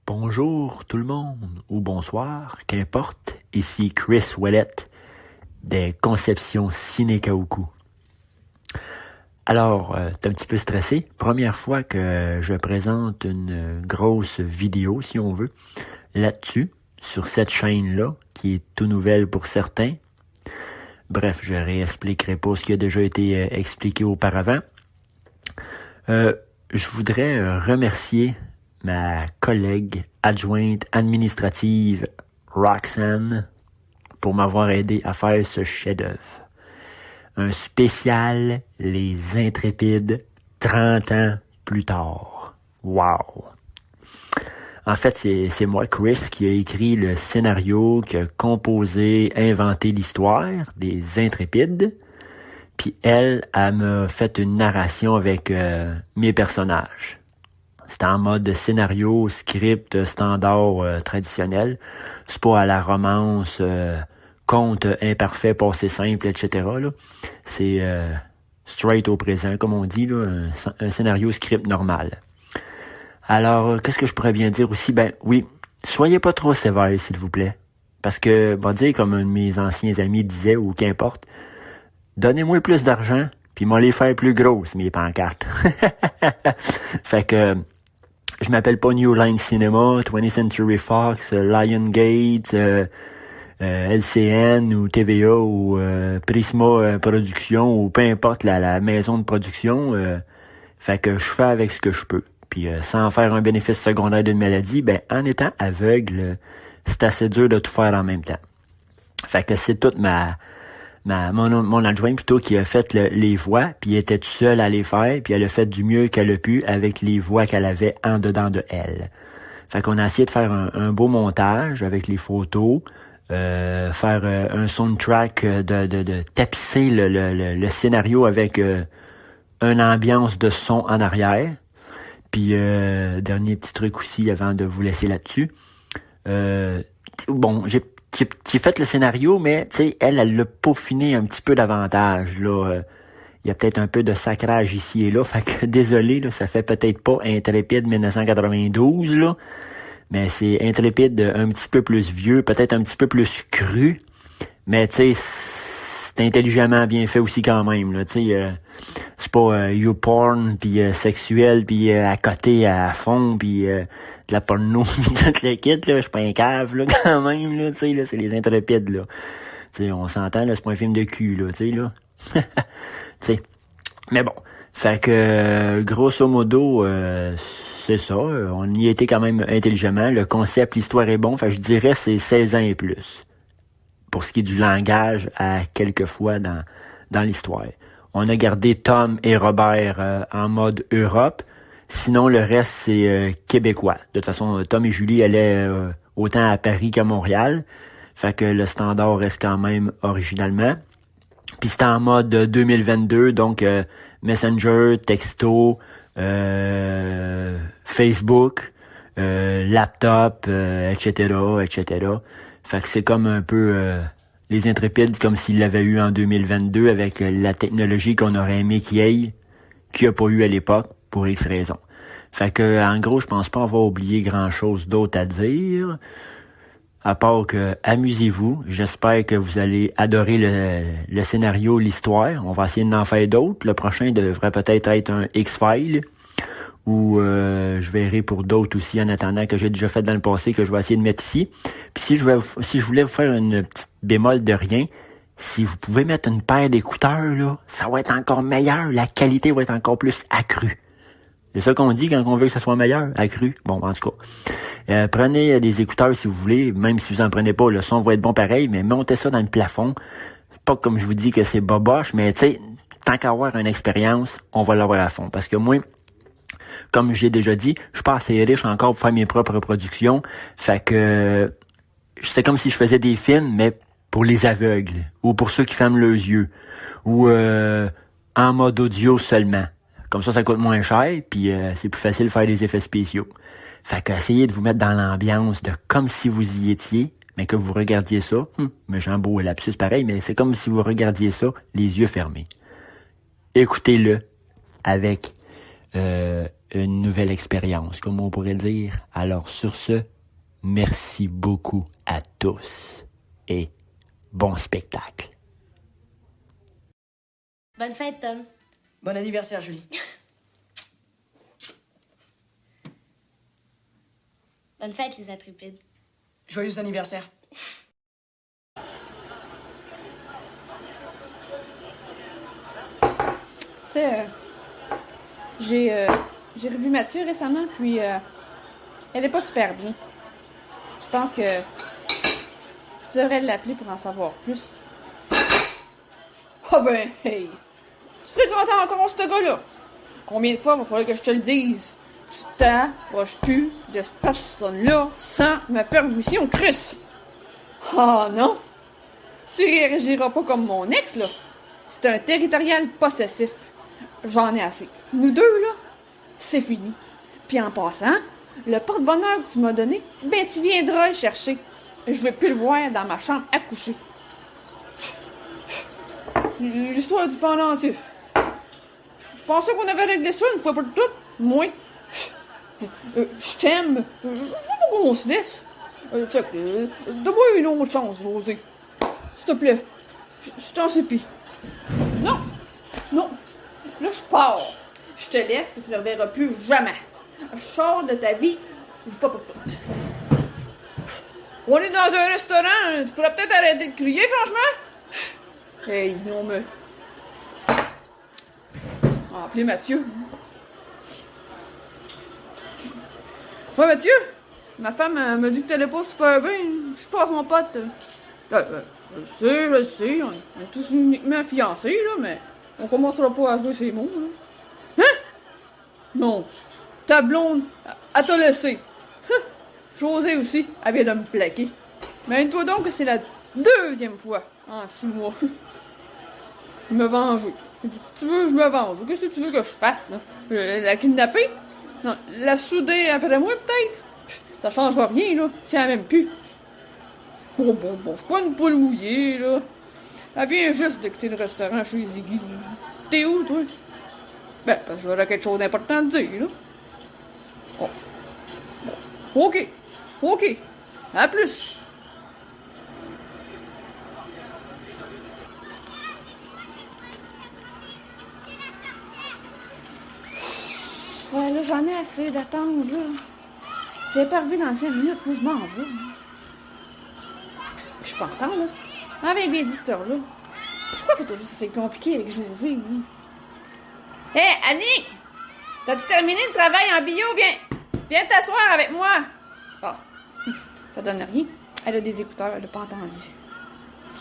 Bonjour tout le monde, ou bonsoir, qu'importe, ici Chris Ouellet des Conceptions Ciné Kaoukou. Alors, t'es un petit peu stressé? Première fois que je présente une grosse vidéo, si on veut, là-dessus, sur cette chaîne-là, qui est tout nouvelle pour certains. Bref, je réexpliquerai pas ce qui a déjà été expliqué auparavant. Je voudrais remercier ma collègue adjointe administrative Roxanne pour m'avoir aidé à faire ce chef-d'œuvre. Un spécial Les Intrépides 30 ans plus tard. Wow! En fait, c'est moi, Chris, qui a écrit le scénario, qui a composé, inventé l'histoire des Intrépides. Puis elle m'a fait une narration avec mes personnages. C'était en mode scénario, script, standard, traditionnel. C'est pas à la romance, conte imparfait, passé simple, etc. Là. C'est straight au présent, comme on dit, là, un scénario script normal. Alors, qu'est-ce que je pourrais bien dire aussi? Ben oui, soyez pas trop sévère, s'il vous plaît. Parce que, bon, dire comme un de mes anciens amis disait, ou qu'importe, donnez-moi plus d'argent, puis moi les faire plus grosses, mes pancartes. Fait que, je m'appelle pas New Line Cinema, 20th Century Fox, Lionsgate, LCN ou TVA ou Prisma Production ou peu importe la maison de production. Fait que je fais avec ce que je peux. Puis sans faire un bénéfice secondaire d'une maladie, ben en étant aveugle, c'est assez dur de tout faire en même temps. Fait que c'est toute mon adjoint plutôt qui a fait les voix, puis elle était toute seule à les faire, puis elle a fait du mieux qu'elle a pu avec les voix qu'elle avait en dedans de elle. Fait qu'on a essayé de faire un beau montage avec les photos, faire un soundtrack, de tapisser le scénario avec une ambiance de son en arrière. Puis dernier petit truc aussi avant de vous laisser là-dessus. Bon, j'ai fait le scénario, mais tu sais, elle l'a peaufiné un petit peu davantage. Là, il y a peut-être un peu de sacrage ici et là. Fait que désolé, là, ça fait peut-être pas Intrépide 1992, là. Mais c'est Intrépide un petit peu plus vieux, peut-être un petit peu plus cru. Mais tu sais, c'est intelligemment bien fait aussi quand même, là. Tu sais, c'est pas YouPorn puis sexuel puis à côté à fond puis de la porno pis toute le kit, là. Je suis pas un cave, là, quand même, là. Tu sais, là, c'est les Intrépides, là. Tu sais, on s'entend, là, c'est pas un film de cul, là. Tu sais, là. Tu sais. Mais bon. Fait que, grosso modo, c'est ça. On y était quand même intelligemment. Le concept, l'histoire est bon. Fait que je dirais c'est 16 ans et plus. Pour ce qui est du langage, à quelques fois dans l'histoire. On a gardé Tom et Robert en mode Europe. Sinon, le reste, c'est québécois. De toute façon, Tom et Julie allaient autant à Paris qu'à Montréal. Fait que le standard reste quand même originalement. Puis c'était en mode 2022, donc Messenger, texto, Facebook, laptop, etc., etc. Fait que c'est comme un peu les Intrépides, comme s'ils l'avaient eu en 2022 avec la technologie qu'on aurait aimé qu'il y ait, qu'il n'y a pas eu à l'époque, pour X raisons. Fait que, en gros, je pense pas avoir oublié grand-chose d'autre à dire. À part que, amusez-vous. J'espère que vous allez adorer le scénario, l'histoire. On va essayer d'en faire d'autres. Le prochain devrait peut-être être un X-File. Ou je verrai pour d'autres aussi en attendant que j'ai déjà fait dans le passé, que je vais essayer de mettre ici. Puis si je voulais vous faire une petite bémol de rien, si vous pouvez mettre une paire d'écouteurs, là, ça va être encore meilleur. La qualité va être encore plus accrue. C'est ça qu'on dit quand on veut que ça soit meilleur, accru. Bon, en tout cas. Prenez des écouteurs si vous voulez, même si vous en prenez pas, le son va être bon pareil, mais montez ça dans le plafond. Pas comme je vous dis que c'est boboche, mais tu sais, tant qu'à avoir une expérience, on va l'avoir à fond. Parce que moi, comme j'ai déjà dit, je suis pas assez riche encore pour faire mes propres productions. Fait que c'est comme si je faisais des films, mais pour les aveugles, ou pour ceux qui ferment leurs yeux, ou en mode audio seulement. Comme ça coûte moins cher, puis c'est plus facile de faire des effets spéciaux. Fait que essayez de vous mettre dans l'ambiance de comme si vous y étiez, mais que vous regardiez ça. Mais j'ai un beau lapsus pareil, mais c'est comme si vous regardiez ça, les yeux fermés. Écoutez-le avec une nouvelle expérience, comme on pourrait dire. Alors sur ce, merci beaucoup à tous et bon spectacle. Bonne fête, Tom. Bon anniversaire, Julie. Bonne fête, les intrépides. Joyeux anniversaire. C'est, j'ai revu Mathieu récemment, puis elle est pas super bien. Je pense que je devrais l'appeler pour en savoir plus. Ah ben, hey, tu fréquentes encore ce gars-là? Combien de fois il va falloir que je te le dise? Tu t'approches plus de cette personne-là sans ma permission, Chris! Ah non! Tu réagiras pas comme mon ex, là. C'est un territorial possessif. J'en ai assez. Nous deux, là, c'est fini. Puis en passant, le porte-bonheur que tu m'as donné, ben tu viendras le chercher. Je vais plus le voir dans ma chambre à coucher. L'histoire du pendentif. Je pensais qu'on avait réglé ça une fois pour toutes. Moi, je t'aime. Je veux pas qu'on se laisse. Check, donne-moi une autre chance, José. S'il te plaît. Je t'en supplie. Non! Non! Là, je pars. Je te laisse, puis tu me reverras plus jamais. Je sors de ta vie une fois pour toutes. On est dans un restaurant. Tu pourrais peut-être arrêter de crier, franchement? Hey, non, mais... On va appeler Mathieu. Ouais, Mathieu? Ma femme elle m'a dit que t'allais pas super bien. Je passe mon pote. Je sais, on est tous uniquement fiancés, là, mais on commencera pas à jouer ces mots, là. Hein? Non. Ta blonde, elle t'a laissé. José aussi, elle vient de me plaquer. Mais toi donc que c'est la deuxième fois en 6 mois. Je me venger. Tu veux, je me venge. Qu'est-ce que tu veux que je fasse, là? La kidnapper? Non, la souder après moi, peut-être? Ça changera rien, là. C'est la même plus. Bon, c'est pas une poule mouillée, là. Elle vient juste de quitter le restaurant chez Ziggy. T'es où, toi? Ben, parce que j'aurais quelque chose d'important à te dire, là. Oh. Bon. OK. À plus. Ouais, là, j'en ai assez d'attendre, là. C'est pas revu dans 5 minutes, moi, je m'en vais. Je suis pas en retard, là. Ah, ben, bien dit, cette heure-là. Pourquoi faut toujours que c'est compliqué avec José, là? Hé, Annick! T'as-tu terminé le travail en bio? Viens t'asseoir avec moi! Ah, ça donne rien. Elle a des écouteurs, elle a pas entendu.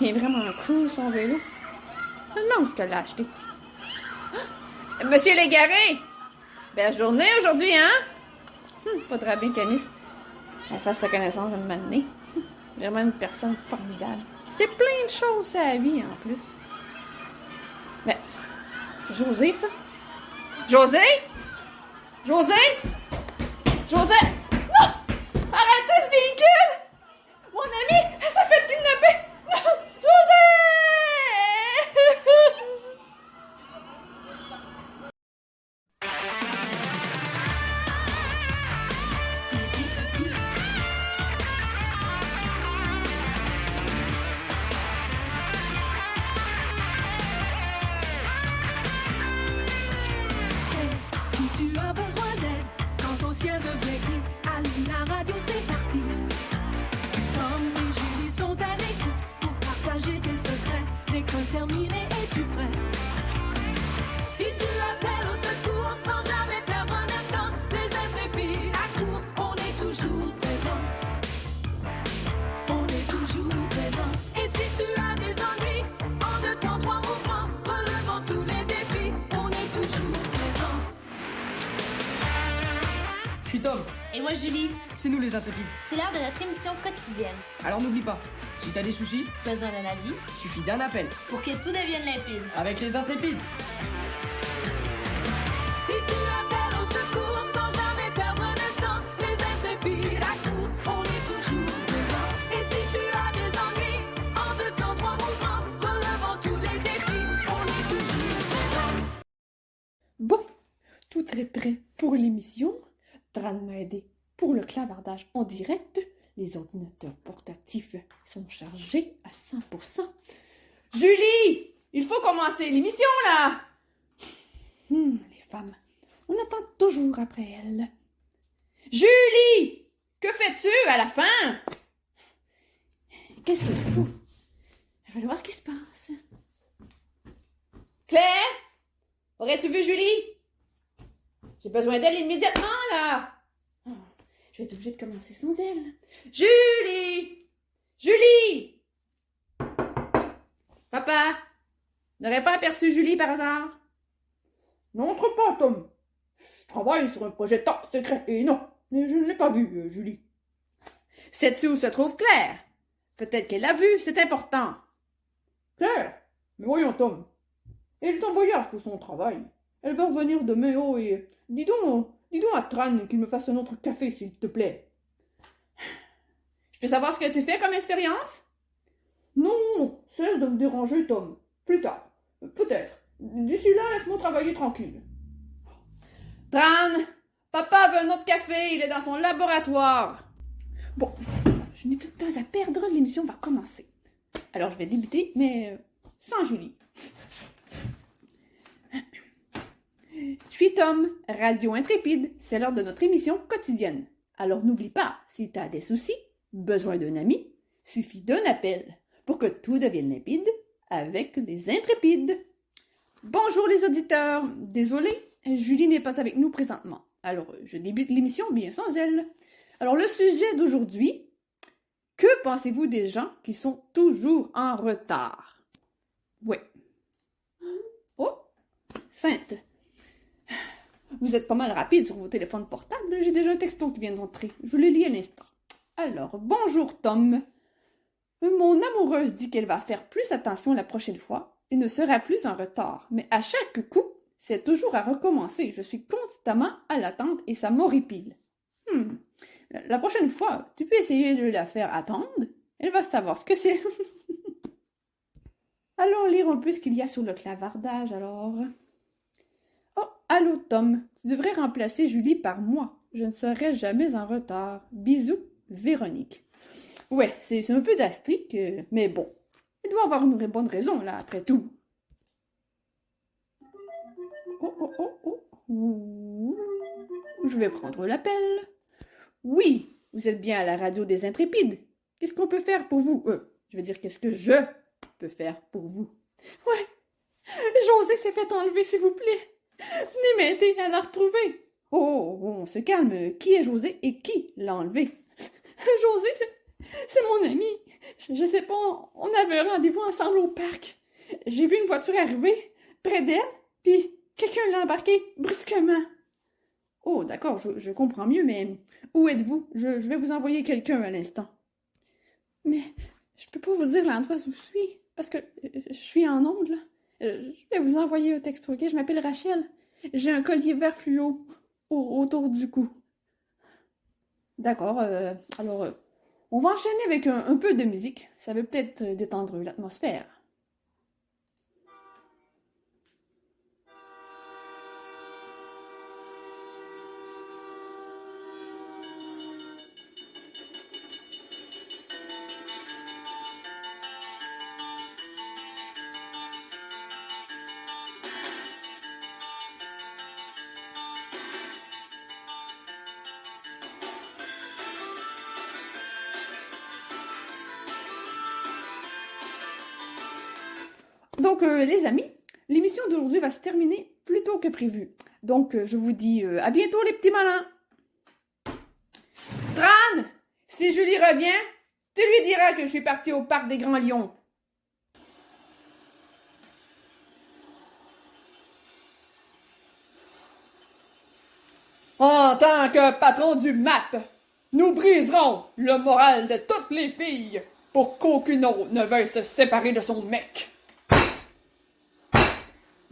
Il est vraiment cool, son vélo. Je me demande ce qu'elle a acheté. Ah! Monsieur Légaré! Belle journée aujourd'hui, hein? Faudra bien qu'Anis fasse sa connaissance de m'amener. Vraiment une personne formidable. C'est plein de choses, sa vie, en plus. Mais, c'est José, ça? José? José? José? Non! Arrêtez ce véhicule! Mon ami, elle s'est fait kidnapper! Non! José! Si tu as besoin d'aide quand ton chien devient gris, allume la radio, c'est parti. Tom et Julie sont à l'écoute pour partager tes secrets. L'école terminée, es-tu prêt? Si tu appelles au secours sans jamais perdre un instant, les intrépides accourent, on est toujours présent. On est toujours présent. Et si tu as des ennuis, en 2 temps, 3 mouvements, relevant tous les défis, on est toujours présent. Je suis Tom, Et moi, Julie. c'est nous les intrépides. C'est l'heure de notre émission quotidienne. Alors n'oublie pas, si t'as des soucis, Besoin d'un avis suffit d'un appel. pour que tout devienne limpide. Avec les intrépides. Si tu appelles au secours sans jamais perdre un instant, les intrépides accourent, on est toujours présent. Et si tu as des ennuis, en 2 temps, 3 mouvements, relevant tous les défis, on est toujours présent. Bon, tout très prêt pour l'émission. Tran m'a aidé pour le clavardage en direct. Les ordinateurs portatifs sont chargés à 100%. Julie, il faut commencer l'émission, là! Les femmes, on attend toujours après elles. Julie, que fais-tu à la fin? Qu'est-ce que tu fous? Je vais aller voir ce qui se passe. Claire, aurais-tu vu Julie? J'ai besoin d'elle immédiatement, là! Oh, je vais être obligée de commencer sans elle. Julie! Julie! Papa, n'aurais pas aperçu Julie par hasard? N'entre pas, Tom. Je travaille sur un projet top secret et non, je ne l'ai pas vue, Julie. Sais-tu où se trouve Claire? Peut-être qu'elle l'a vue, c'est important. Claire? Mais voyons, Tom. Elle est en voyage pour son travail. Elle va revenir demain, oh, et dis donc à Tran qu'il me fasse un autre café, s'il te plaît. Je peux savoir ce que tu fais comme expérience? Non, cesse de me déranger, Tom. Plus tard. Peut-être. D'ici là, laisse-moi travailler tranquille. Tran, papa veut un autre café, il est dans son laboratoire. Bon, je n'ai plus de temps à perdre, l'émission va commencer. Alors je vais débuter, mais sans Julie. Je suis Tom, Radio Intrépide, c'est l'heure de notre émission quotidienne. Alors n'oublie pas, si tu as des soucis, besoin d'un ami, suffit d'un appel pour que tout devienne limpide avec les Intrépides. Bonjour les auditeurs, désolé, Julie n'est pas avec nous présentement. Alors je débute l'émission bien sans elle. Alors le sujet d'aujourd'hui, que pensez-vous des gens qui sont toujours en retard? Ouais. Oh, Sainte. Vous êtes pas mal rapide sur vos téléphones portables. J'ai déjà un texto qui vient d'entrer. Je le lis à l'instant. Alors, bonjour Tom. Mon amoureuse dit qu'elle va faire plus attention la prochaine fois et ne sera plus en retard. Mais à chaque coup, c'est toujours à recommencer. Je suis constamment à l'attente et ça m'horripile. La prochaine fois, tu peux essayer de la faire attendre. Elle va savoir ce que c'est. Allons lire un peu ce qu'il y a sur le clavardage, alors. Oh, allô Tom, tu devrais remplacer Julie par moi. Je ne serai jamais en retard. Bisous, Véronique. Ouais, c'est un peu d'astриque, mais bon. Il doit avoir une bonne raison, là, après tout. Ouh. Je vais prendre l'appel. Oui, vous êtes bien à la radio des Intrépides. Qu'est-ce qu'on peut faire pour vous? Je veux dire, qu'est-ce que je peux faire pour vous? Ouais, José s'est fait enlever, s'il vous plaît. Venez m'aider à la retrouver. Oh, on se calme. Qui est José et qui l'a enlevé? José, c'est mon ami. Je sais pas, on avait un rendez-vous ensemble au parc. J'ai vu une voiture arriver près d'elle, puis quelqu'un l'a embarqué brusquement. Oh, d'accord, je comprends mieux, mais où êtes-vous? Je vais vous envoyer quelqu'un à l'instant. Mais je peux pas vous dire l'endroit où je suis, parce que je suis en onde, là. Je vais vous envoyer un texto, ok? Je m'appelle Rachel. J'ai un collier vert fluo autour du cou. D'accord, alors, on va enchaîner avec un peu de musique. Ça va peut-être détendre l'atmosphère. Donc, les amis, l'émission d'aujourd'hui va se terminer plus tôt que prévu. Donc, je vous dis à bientôt, les petits malins. Tran, si Julie revient, tu lui diras que je suis partie au parc des Grands Lions. En tant que patron du MAP, nous briserons le moral de toutes les filles pour qu'aucune autre ne veuille se séparer de son mec.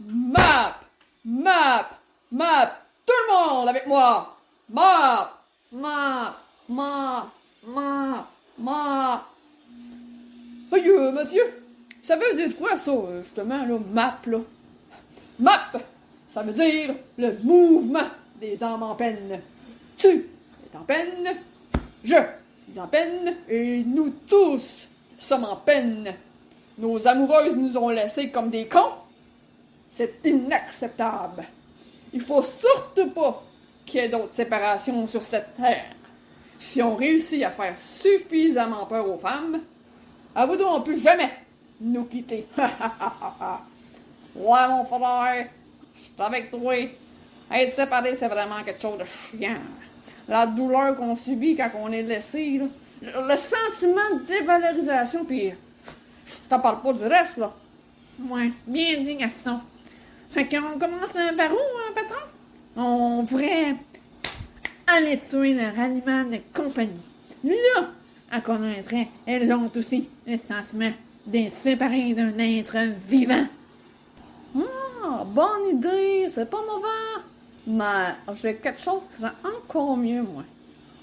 MAP! MAP! MAP! Tout le monde avec moi! MAP! MAP! MAP! MAP! MAP! Aïe, Mathieu! Ça veut dire quoi, ça, justement, là, MAP, là? MAP! Ça veut dire le mouvement des âmes en peine. Tu es en peine, je suis en peine, et nous tous sommes en peine. Nos amoureuses nous ont laissés comme des cons. C'est inacceptable. Il faut surtout pas qu'il y ait d'autres séparations sur cette terre. Si on réussit à faire suffisamment peur aux femmes, elles voudront plus jamais nous quitter. Ouais, mon frère, je suis avec toi. Être séparé, c'est vraiment quelque chose de chiant. La douleur qu'on subit quand on est laissé, là. Le sentiment de dévalorisation, puis je t'en parle pas du reste, là. Ouais, bien dit, Gaston. Fait qu'on commence par où, patron? On pourrait aller tuer leur animal de compagnie. Là, en connaîtrait, elles ont aussi le sentiment d'être séparées d'un être vivant. Ah, bonne idée, c'est pas mauvais. Mais j'ai quelque chose qui serait encore mieux, moi.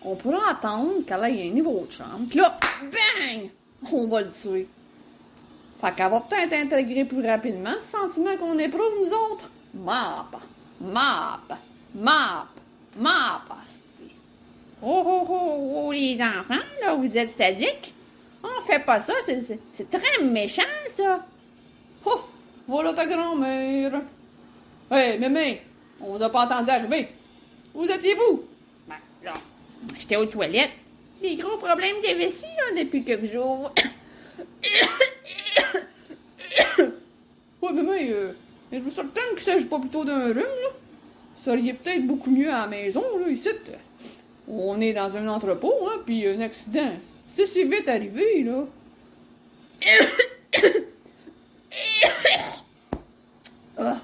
On pourrait attendre qu'elle ait un niveau de chambre, pis là, bang! On va le tuer. Fait qu'elle va peut-être intégrer plus rapidement ce sentiment qu'on éprouve, nous autres. Map, asti. Oh, les enfants, là, vous êtes sadiques. On fait pas ça, c'est très méchant, ça. Oh, voilà ta grand-mère. Hey, mémé, on vous a pas entendu arriver. Où étiez-vous? Ben, là, j'étais aux toilettes. Des gros problèmes de vessie, là, depuis quelques jours. Ouais, mémé, êtes-vous certain qu'il s'agit pas plutôt d'un rhume, là? Vous seriez peut-être beaucoup mieux à la maison, là, ici. On est dans un entrepôt, hein, pis un accident. C'est si vite arrivé, là. Ah,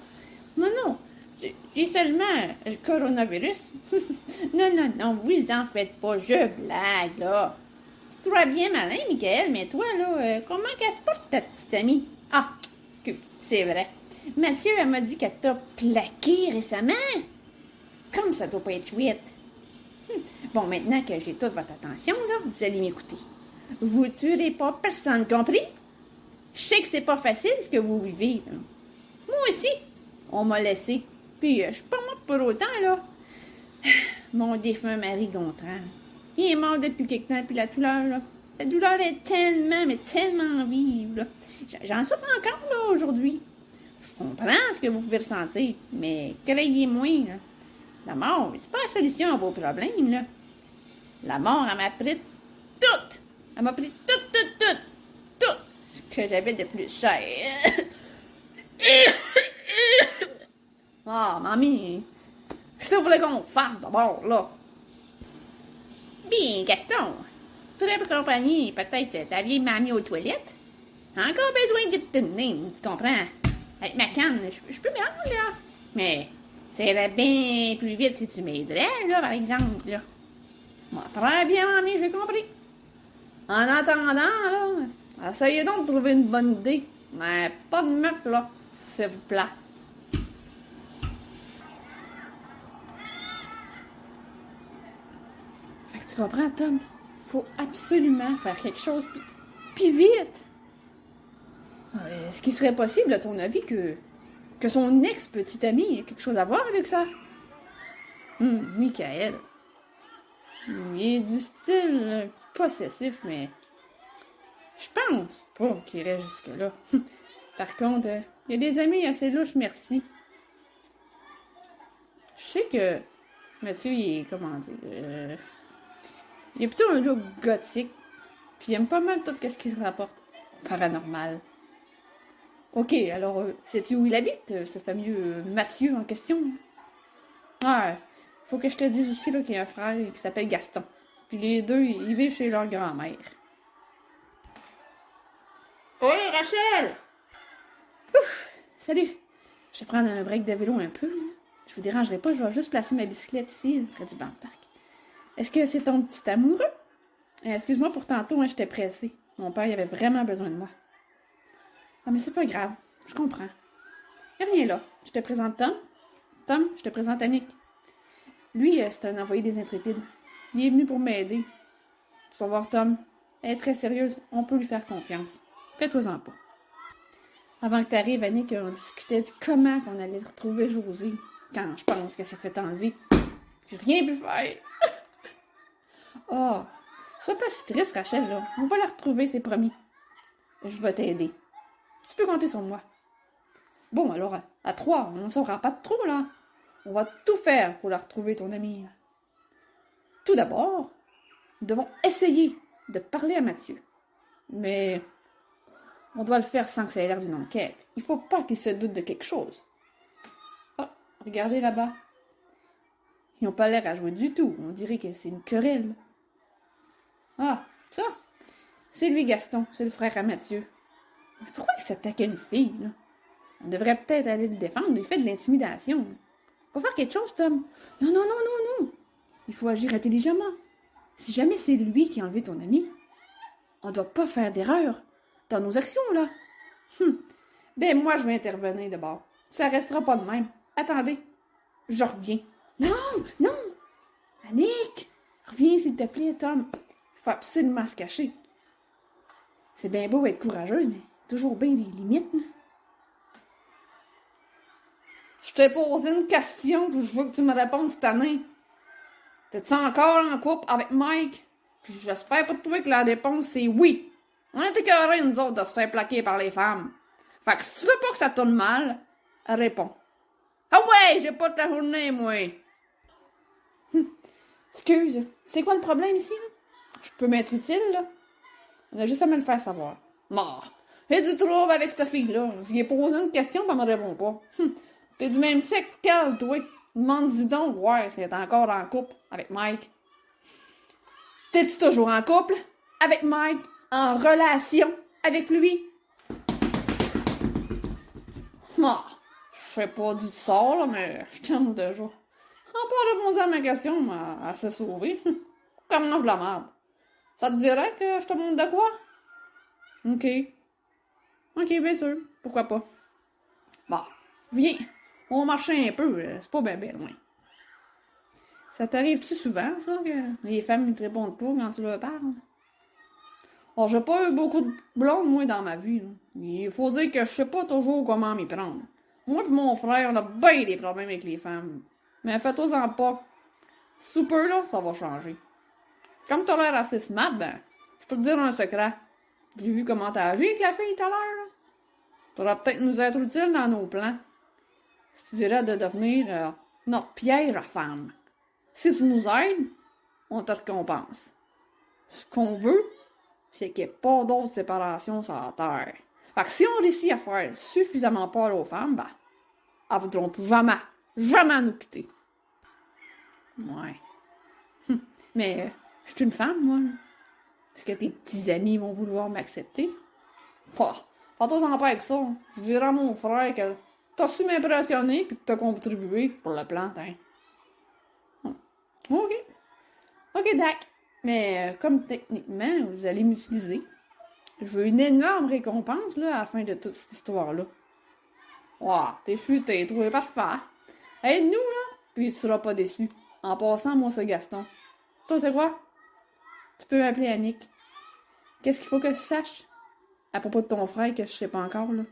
non, j'ai seulement le coronavirus. Non, vous en faites pas, je blague, là. Tu crois bien malin, Michael, mais toi, là, comment qu'elle se porte, ta petite amie? Ah, excuse, c'est vrai. Mathieu, elle m'a dit qu'elle t'a plaqué récemment. Comme ça doit pas être chouette. Bon, maintenant que j'ai toute votre attention, là, vous allez m'écouter. Vous tuerez pas personne, compris? Je sais que c'est pas facile ce que vous vivez, là. Moi aussi, on m'a laissé. Puis, je suis pas morte pour autant, là. Mon défunt mari Gontran, il est mort depuis quelque temps, puis la douleur est tellement, mais tellement vive, là. J'en souffre encore, là, aujourd'hui. Je comprends ce que vous pouvez ressentir, mais croyez-moi, là, la mort, c'est pas la solution à vos problèmes, là. La mort, elle m'a pris tout. Elle m'a pris tout ce que j'avais de plus cher. Ah, mamie, qu'est-ce que vous voulez qu'on fasse d'abord, là? Bien, Gaston, tu pourrais accompagner peut-être ta vieille mamie aux toilettes? Encore besoin de te tenir, tu comprends? Avec ma canne, je peux me rendre, là. Mais ça irait bien plus vite si tu m'aiderais, là, par exemple, là. Moi, très bien, mamie, j'ai compris. En attendant, là, essayez donc de trouver une bonne idée. Mais pas de meurtre, là, s'il vous plaît. Fait que tu comprends, Tom? Faut absolument faire quelque chose, puis vite! Est-ce qu'il serait possible, à ton avis, que son ex-petite amie ait quelque chose à voir avec ça? Michael. Il est du style possessif, mais je pense pas qu'il irait jusque-là. Par contre, il y a des amis assez louches, merci. Je sais que Mathieu, il est, comment dire, il a plutôt un look gothique, puis il aime pas mal tout ce qui se rapporte au paranormal. Ok, alors, sais-tu où il habite, ce fameux Mathieu en question? Ah, faut que je te dise aussi là, qu'il y a un frère qui s'appelle Gaston. Puis les deux, ils vivent chez leur grand-mère. Oui, Rachel! Ouf! Salut! Je vais prendre un break de vélo un peu. Je vous dérangerai pas, je vais juste placer ma bicyclette ici, près du banc de parc. Est-ce que c'est ton petit amoureux? Excuse-moi pour tantôt, hein, j'étais pressée. Mon père, il avait vraiment besoin de moi. Ah, mais c'est pas grave, je comprends. Il n'y a rien là. Je te présente Tom. Tom, je te présente Annick. Lui, c'est un envoyé des Intrépides. Il est venu pour m'aider. Tu vas voir Tom. Elle est très sérieuse, on peut lui faire confiance. Fais-toi-en pas. Avant que t'arrives, Annick, on discutait de comment on allait retrouver Josie. Quand je pense qu'elle s'est fait enlever. J'ai rien pu faire. Oh, sois pas si triste, Rachel, là. On va la retrouver, c'est promis. Je vais t'aider. Tu peux compter sur moi. Bon, alors, à 3, on ne saura pas de trop, là. On va tout faire pour la retrouver, ton amie. Tout d'abord, nous devons essayer de parler à Mathieu. Mais on doit le faire sans que ça ait l'air d'une enquête. Il faut pas qu'il se doute de quelque chose. Ah, regardez là-bas. Ils n'ont pas l'air à jouer du tout. On dirait que c'est une querelle. Ah, ça, c'est lui, Gaston. C'est le frère à Mathieu. Mais pourquoi il s'attaque à une fille, là? On devrait peut-être aller le défendre. Il fait de l'intimidation. Faut faire quelque chose, Tom. Non, non, non, non, non. Il faut agir intelligemment. Si jamais c'est lui qui a enlevé ton ami, on doit pas faire d'erreur dans nos actions, là. Ben, moi, je vais intervenir d'abord. Ça restera pas de même. Attendez, je reviens. Non, non! Annick! Reviens, s'il te plaît, Tom. Il faut absolument se cacher. C'est bien beau être courageux, mais toujours bien des limites, là. Je t'ai posé une question, puis je veux que tu me répondes cette année. T'es-tu encore en couple avec Mike? Puis j'espère pour toi que la réponse c'est oui. On est écœurés, nous autres, de se faire plaquer par les femmes. Fait que si tu veux pas que ça tourne mal, réponds. Ah ouais, j'ai pas de la journée, moi. Excuse, c'est quoi le problème ici, là? Je peux m'être utile, là? On a juste à me le faire savoir. Mort. J'ai du trouble avec cette fille-là. Je lui ai posé une question, pis elle me répond pas. T'es du même sexe qu'elle, toi. Demande-y donc, ouais, si elle est encore en couple avec Mike. T'es-tu toujours en couple avec Mike? En relation avec lui? Ah, je sais pas du sort, là, mais je t'aime déjà. En pas répondu à ma question, mais elle s'est sauvée. Comment je la merde? Ça te dirait que je te montre de quoi? Ok. Ok, bien sûr. Pourquoi pas? Bon, viens. On marchait un peu, c'est pas bien loin. Ça t'arrive-tu souvent, ça, que les femmes ne te répondent pas quand tu leur parles? Alors, j'ai pas eu beaucoup de blondes, moi, dans ma vie, là. Il faut dire que je sais pas toujours comment m'y prendre. Moi et mon frère, on a bien des problèmes avec les femmes. Mais fais-toi-en pas. Sous peu, là, ça va changer. Comme t'as l'air assez smart, ben, je peux te dire un secret. J'ai vu comment t'as agi avec la fille tout à l'heure, là. T'auras peut-être nous être utile dans nos plans. Si tu dirais de devenir notre piège à femme. Si tu nous aides, on te récompense. Ce qu'on veut, c'est qu'il n'y ait pas d'autres séparations sur la terre. Fait que si on réussit à faire suffisamment peur aux femmes, ben, elles voudront plus jamais nous quitter. Ouais. Mais je suis une femme, moi. Est-ce que tes petits amis vont vouloir m'accepter? Fais-toi-en pas avec ça. Je dirais à mon frère que t'as su m'impressionner puis que t'as contribué pour le plan, hein. OK. OK, Dac. Mais comme techniquement, vous allez m'utiliser, je veux une énorme récompense là, à la fin de toute cette histoire-là. Ouah, t'es futé, trouvé parfait. Aide-nous, là, puis tu seras pas déçu. En passant, moi, c'est Gaston. Toi, c'est quoi? Tu peux m'appeler Annick. Qu'est-ce qu'il faut que je sache à propos de ton frère que je sais pas encore, là?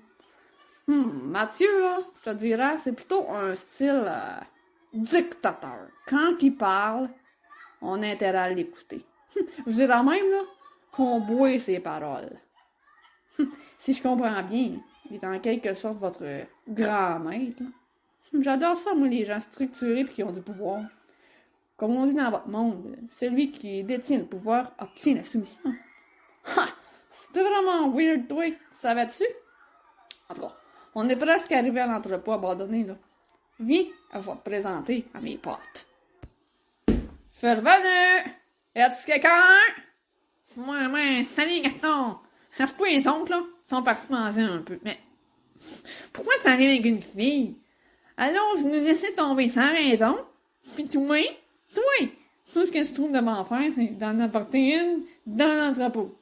Mathieu, là, je te dirais, c'est plutôt un style dictateur. Quand il parle, on a intérêt à l'écouter. Je dirais même, là, qu'on boit ses paroles. Si je comprends bien, il est en quelque sorte votre grand maître, là. J'adore ça, moi, les gens structurés et qui ont du pouvoir. Comme on dit dans votre monde, celui qui détient le pouvoir obtient la soumission. Ha! C'est vraiment weird, toi. Savais-tu? En tout cas, on est presque arrivé à l'entrepôt abandonné, là. Viens, je vais te présenter à mes potes. Fais revenir! Est-ce quelqu'un? Ouais, salut Gaston! Ça se peut les oncles, là, sont partis manger un peu, mais... Pourquoi ça arrive avec une fille? Allons, vous nous laissez tomber sans raison? Puis toi, tout ce que tu trouves de m'en faire, c'est d'en apporter une dans l'entrepôt.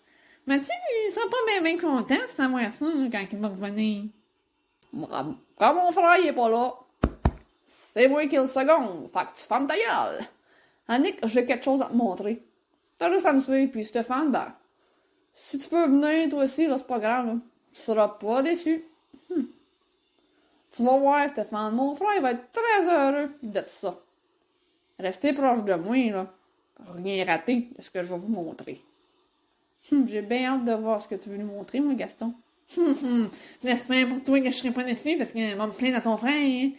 Mathieu, il sera pas bien content de savoir ça, là, quand il va revenir. Quand mon frère, il est pas là, c'est moi qui le second, fait que tu fermes ta gueule. Annick, j'ai quelque chose à te montrer. T'as juste à me suivre, puis Stéphane, ben, si tu peux venir, toi aussi, là, c'est pas grave, là. Tu seras pas déçu. Tu vas voir, Stéphane, mon frère va être très heureux de ça. Restez proche de moi, là. Rien rater de ce que je vais vous montrer. J'ai bien hâte de voir ce que tu veux nous montrer, moi, Gaston. N'est-ce pas pour toi que je serais pas satisfait parce qu'elle va me plaindre à ton frère, hein?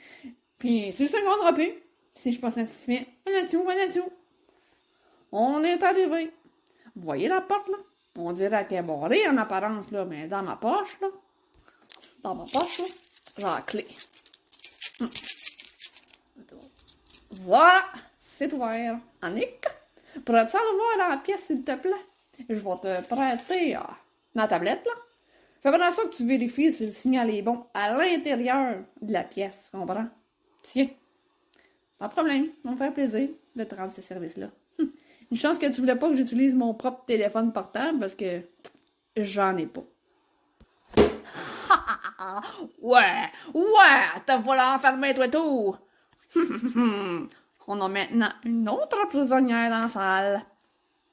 Puis, si ça ne comptera plus, si je suis pas satisfait, voilà tout. On est arrivé. Vous voyez la porte, là? On dirait qu'elle est barrée en apparence, là, mais dans ma poche, là, j'ai la clé. Voilà, c'est ouvert. Annick, pourrais-tu aller voir la pièce, s'il te plaît? Je vais te prêter ma tablette, là. J'aimerais ça que tu vérifies si le signal est bon à l'intérieur de la pièce, tu comprends? Tiens, pas de problème, ça va me faire plaisir de te rendre ce service-là. Une chance que tu voulais pas que j'utilise mon propre téléphone portable parce que j'en ai pas. Ouais, te voilà enfermé, toi tout! On a maintenant une autre prisonnière dans la salle.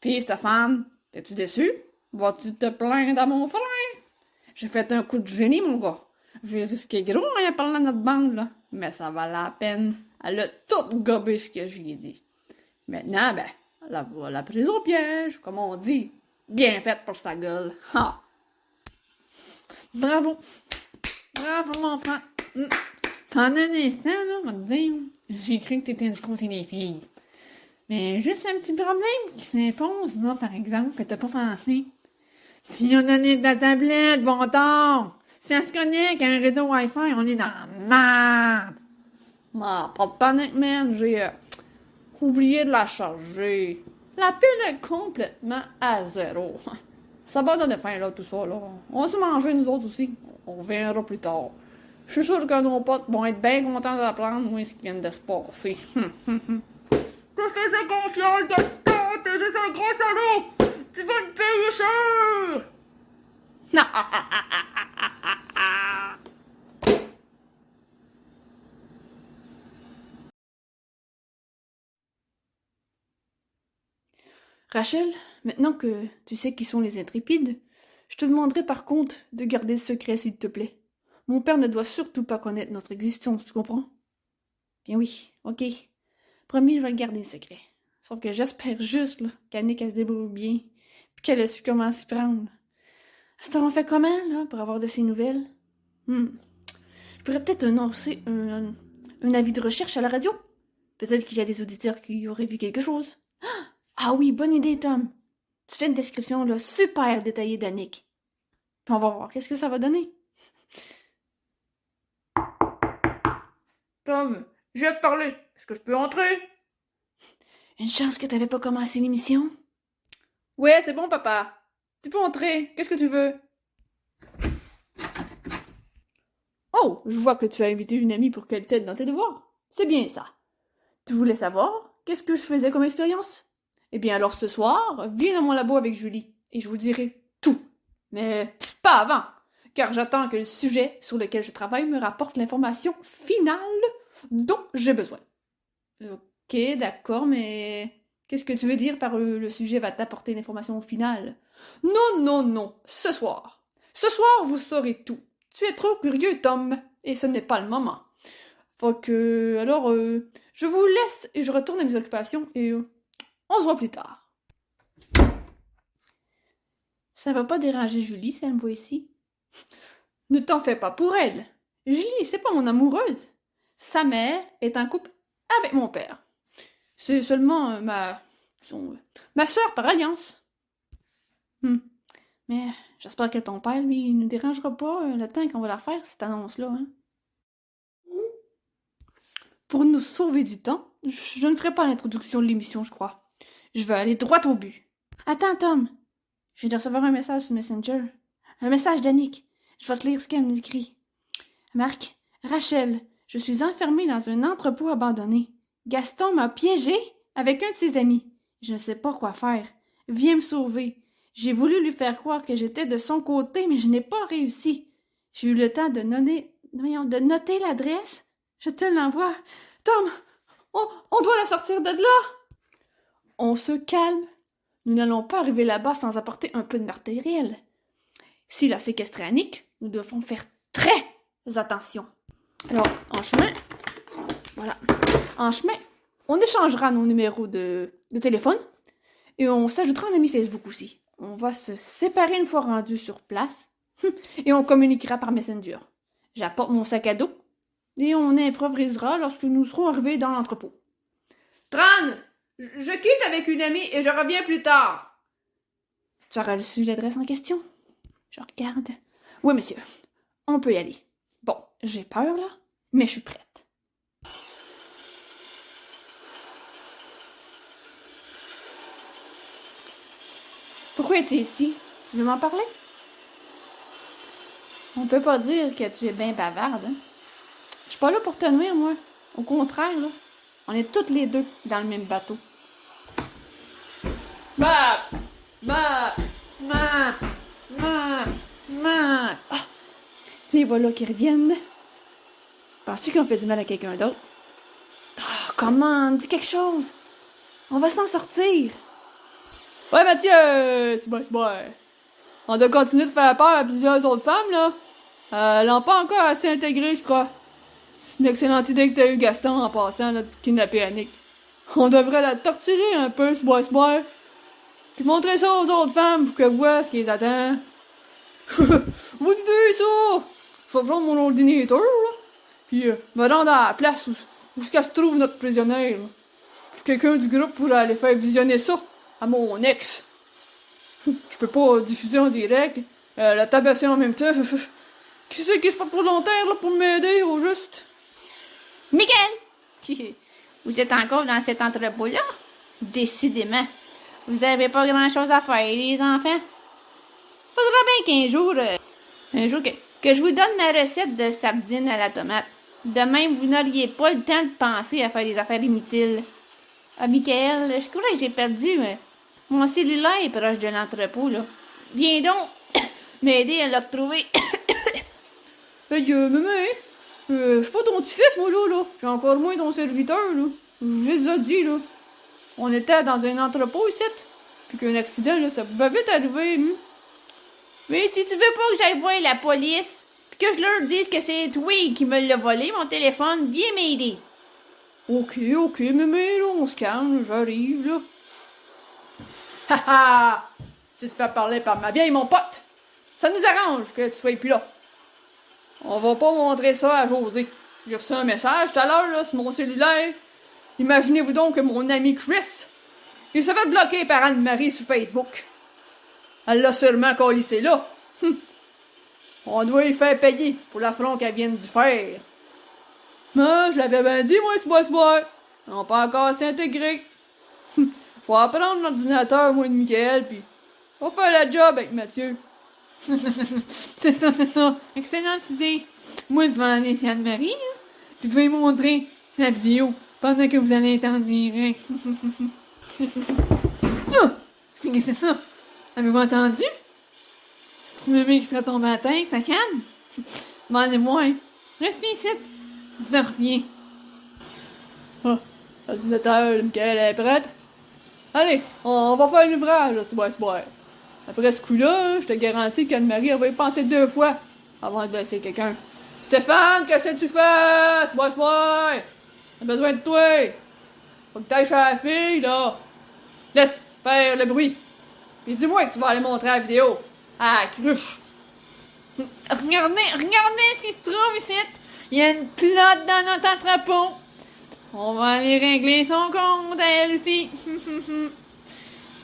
Puis, Stéphane, t'es-tu déçu? Vas-tu te plaindre à mon frère? J'ai fait un coup de génie, mon gars. J'ai risqué gros en parlant à notre bande, là. Mais ça valait la peine. Elle a tout gobé ce que j'y ai dit. Maintenant, ben, la prise au piège, comme on dit. Bien faite pour sa gueule. Ha! Bravo, mon frère. Pendant un instant, là, on va te dire, j'ai cru que t'étais du côté des filles. Mais juste un petit problème qui s'impose, là, par exemple, que t'as pas pensé. Si on donné de la tablette, bon temps, si elle se connecte à un réseau Wi-Fi, on est dans la merde. Ah, pas de panique, man, j'ai oublié de la charger. La pile est complètement à zéro. Ça va donner faim, là, tout ça, là. On va se manger, nous autres aussi. On verra plus tard. Je suis sûr que nos potes vont être bien contents d'apprendre, moi, ce qui vient de se passer. Je te faisais confiance, Gaston, t'es juste un gros salaud! Tu vas me payer cher! Rachel, maintenant que tu sais qui sont les intrépides, je te demanderai par contre de garder le secret, s'il te plaît. Mon père ne doit surtout pas connaître notre existence, tu comprends? Bien oui, ok. Promis, je vais le garder secret. Sauf que j'espère juste qu'Annick, elle se débrouille bien, puis qu'elle a su comment s'y prendre. Est-ce qu'on fait comment, là, pour avoir de ces nouvelles? Je pourrais peut-être annoncer un avis de recherche à la radio. Peut-être qu'il y a des auditeurs qui auraient vu quelque chose. Ah oui, bonne idée, Tom. Tu fais une description là, super détaillée d'Annick. Puis on va voir qu'est-ce que ça va donner. Tom, je vais te parler. Est-ce que je peux entrer? Une chance que t'avais pas commencé l'émission. Ouais, c'est bon, papa. Tu peux entrer. Qu'est-ce que tu veux? Oh, je vois que tu as invité une amie pour qu'elle t'aide dans tes devoirs. C'est bien ça. Tu voulais savoir qu'est-ce que je faisais comme expérience? Eh bien alors ce soir, viens dans mon labo avec Julie et je vous dirai tout. Mais pas avant, car j'attends que le sujet sur lequel je travaille me rapporte l'information finale dont j'ai besoin. Ok, d'accord, mais qu'est-ce que tu veux dire par le sujet va t'apporter l'information finale? Non, ce soir. Ce soir, vous saurez tout. Tu es trop curieux, Tom, et ce n'est pas le moment. Faut que... Alors, je vous laisse et je retourne à mes occupations et on se voit plus tard. Ça va pas déranger Julie si elle me voit ici? Ne t'en fais pas pour elle. Julie, c'est pas mon amoureuse. Sa mère est en couple avec mon père. C'est seulement ma sœur par alliance. Mais j'espère que ton père, lui, ne dérangera pas le temps qu'on va la faire, cette annonce-là, hein? Pour nous sauver du temps, je ne ferai pas l'introduction de l'émission, je crois. Je vais aller droit au but. Attends, Tom. Je viens de recevoir un message sur Messenger. Un message d'Annick. Je vais te lire ce qu'elle me écrit. Marc, Rachel, je suis enfermée dans un entrepôt abandonné. Gaston m'a piégée avec un de ses amis. Je ne sais pas quoi faire. Viens me sauver. J'ai voulu lui faire croire que j'étais de son côté, mais je n'ai pas réussi. J'ai eu le temps de noter l'adresse. Je te l'envoie. Tom, on doit la sortir de là. On se calme. Nous n'allons pas arriver là-bas sans apporter un peu de matériel. Si la séquestrer Annick, nous devons faire très, attentions. Alors, en chemin, voilà. En chemin, on échangera nos numéros de téléphone et on s'ajoutera en ami Facebook aussi. On va se séparer une fois rendu sur place et on communiquera par Messenger. J'apporte mon sac à dos et on improvisera lorsque nous serons arrivés dans l'entrepôt. Tran, je quitte avec une amie et je reviens plus tard. Tu auras reçu l'adresse en question? Je regarde. Oui, monsieur. On peut y aller. Bon, j'ai peur, là, mais je suis prête. Pourquoi es-tu ici? Tu veux m'en parler? On peut pas dire que tu es bien bavarde, hein? Je suis pas là pour te nuire, moi. Au contraire, là. On est toutes les deux dans le même bateau. Ah! Les voilà qui reviennent. Penses-tu qu'on fait du mal à quelqu'un d'autre? Oh, comment? Dis quelque chose. On va s'en sortir. Ouais, Mathieu, c'est bon. On doit continuer de faire peur à plusieurs autres femmes, là. Elles n'ont pas encore assez intégré, je crois. C'est une excellente idée que t'as eu Gaston en passant, là, de kidnapper Annick. On devrait la torturer un peu, ce bois. Puis montrer ça aux autres femmes pour qu'elles voient ce qui les attend. Bonne idée, ça! Je vais prendre mon ordinateur, là. Puis, me rendre à la place où se trouve notre prisonnière, là. Puis quelqu'un du groupe pourrait aller faire visionner ça à mon ex. Je peux pas diffuser en direct, la tabasser en même temps. Qui c'est qui se porte volontaire, là, pour m'aider, au juste? Michael! Vous êtes encore dans cet entrepôt-là? Décidément. Vous avez pas grand-chose à faire, les enfants. Faudra bien un jour que je vous donne ma recette de sardines à la tomate. De même, vous n'auriez pas le temps de penser à faire des affaires inutiles. Ah, Michael, je crois que j'ai perdu mon cellulaire est proche de l'entrepôt, là. Viens donc m'aider à le retrouver. Hey, mémé, je suis pas ton petit-fils, moi, là. J'ai encore moins ton serviteur, là. Je les ai dit, là. On était dans un entrepôt ici, puis qu'un accident, là, ça pouvait vite arriver, Mais si tu veux pas que j'aille voir la police, puis que je leur dise que c'est toi qui me l'a volé, mon téléphone, viens m'aider. Ok, mémé, là, on se calme, j'arrive, là. Ha! Tu te fais parler par ma vieille, mon pote. Ça nous arrange que tu sois plus là. On va pas montrer ça à José. J'ai reçu un message tout à l'heure, là, sur mon cellulaire. Imaginez-vous donc que mon ami Chris, il se fait bloquer par Anne-Marie sur Facebook. Elle l'a sûrement collissé là. On doit y faire payer pour l'affront qu'elle vient d'y faire. Mais je l'avais bien dit, moi, ce bois. On n'a pas encore assez intégré. Faut apprendre l'ordinateur, moi, de Michael, puis on va faire la job avec Mathieu. C'est ça. Excellente idée. Moi, je vais aller chez Anne-Marie, là, puis je vais vous montrer la vidéo pendant que vous allez être en direct. Qu'est-ce que c'est ça? Avez-vous entendu? C'est le mec qui sera tombé à terre, ça calme? Demandez-moi, hein. Restez ici. Je reviens. Ah, l'ordinateur de Michael est prête. Allez, on va faire l'ouvrage, là, c'est bon. Après ce coup-là, je te garantis qu'Anne-Marie, elle va y penser 2 fois avant de blesser quelqu'un. Stéphane, qu'est-ce que tu fais? C'est bon. J'ai besoin de toi. Faut que t'ailles chez la fille, là. Laisse faire le bruit. Puis dis-moi que tu vas aller montrer la vidéo. Ah, cruche. Regardez ce qui se trouve ici. Il y a une plotte dans notre entrepôt. On va aller régler son compte à elle aussi.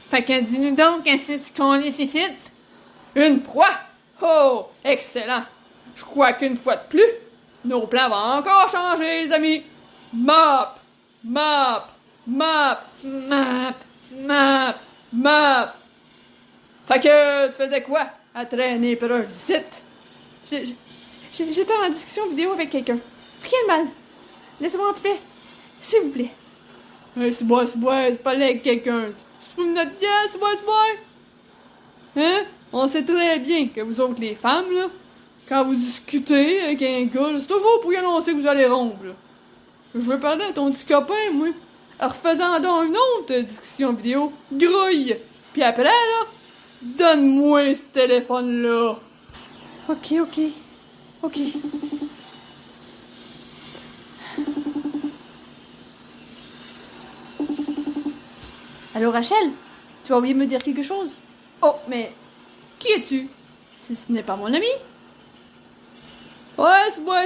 Fait que dis-nous donc qu'est-ce qu'on nécessite. Une proie. Oh, excellent. Je crois qu'une fois de plus, nos plans vont encore changer, les amis. Map. Fait que tu faisais quoi à traîner proche du site? J'étais en discussion vidéo avec quelqu'un. Rien de mal. Laissez-moi en paix. S'il vous plaît. C'est bon, c'est pas là avec quelqu'un. Tu fous de notre gueule, c'est bon. Hein? On sait très bien que vous autres, les femmes, là, quand vous discutez avec un gars, là, c'est toujours pour y annoncer que vous allez rompre, là. Je veux parler à ton petit copain, moi. Alors, refaisant donc une autre discussion vidéo. Grouille! Puis après, là, donne-moi ce téléphone-là. Ok. OK. Allô, Rachel? Tu as oublié de me dire quelque chose? Oh, mais qui es-tu? Si ce n'est pas mon ami? Ouais, c'est moi.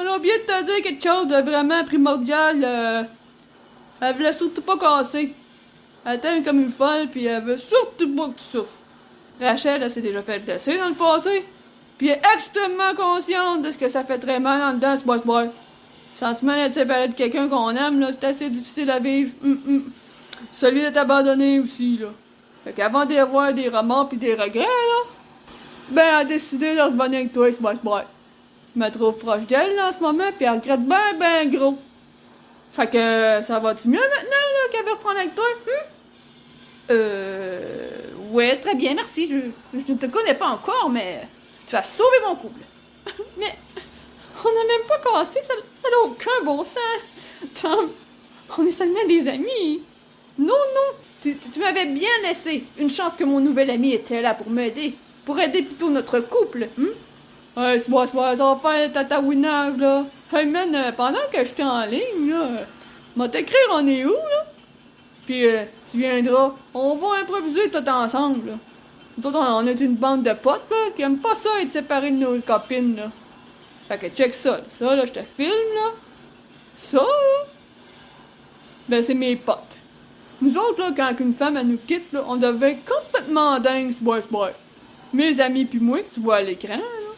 Elle a oublié de te dire quelque chose de vraiment primordial. Elle voulait surtout pas casser. Elle t'aime comme une folle, puis elle veut surtout pas que tu souffres. Rachel, elle s'est déjà fait blesser dans le passé, puis elle est extrêmement consciente de ce que ça fait très mal en dedans, ce bois. Le sentiment d'être séparé de quelqu'un qu'on aime, là, c'est assez difficile à vivre. Celui d'être abandonné aussi, là. Fait qu'avant d'avoir des remords pis des regrets, là, ben, elle a décidé de revenir avec toi, ce bois. Je me trouve proche d'elle, là, en ce moment, pis elle regrette ben gros. Fait que, ça va-tu mieux maintenant, là, qu'elle veut reprendre avec toi, Ouais, très bien, merci. Je ne te connais pas encore, mais tu as sauvé mon couple. Mais, on n'a même pas cassé, ça n'a aucun bon sens. Tom, on est seulement des amis. Non, tu m'avais bien laissé. Une chance que mon nouvel ami était là pour m'aider. Pour aider plutôt notre couple. Ouais, c'est moi, ça va faire le tatouinage, là. Hey man, pendant que j'étais en ligne, là, m'a t'écrire on est où, là? Puis tu viendras. On va improviser tout ensemble, là. Nous autres, on est une bande de potes, là, qui aiment pas ça être séparés de nos copines, là. Fait que check ça. Ça, là, je te filme, là. Ça, là, ben c'est mes potes. Nous autres, là, quand une femme, elle nous quitte, là, on devient complètement dingue, ce boy. Mes amis pis moi, que tu vois à l'écran, là,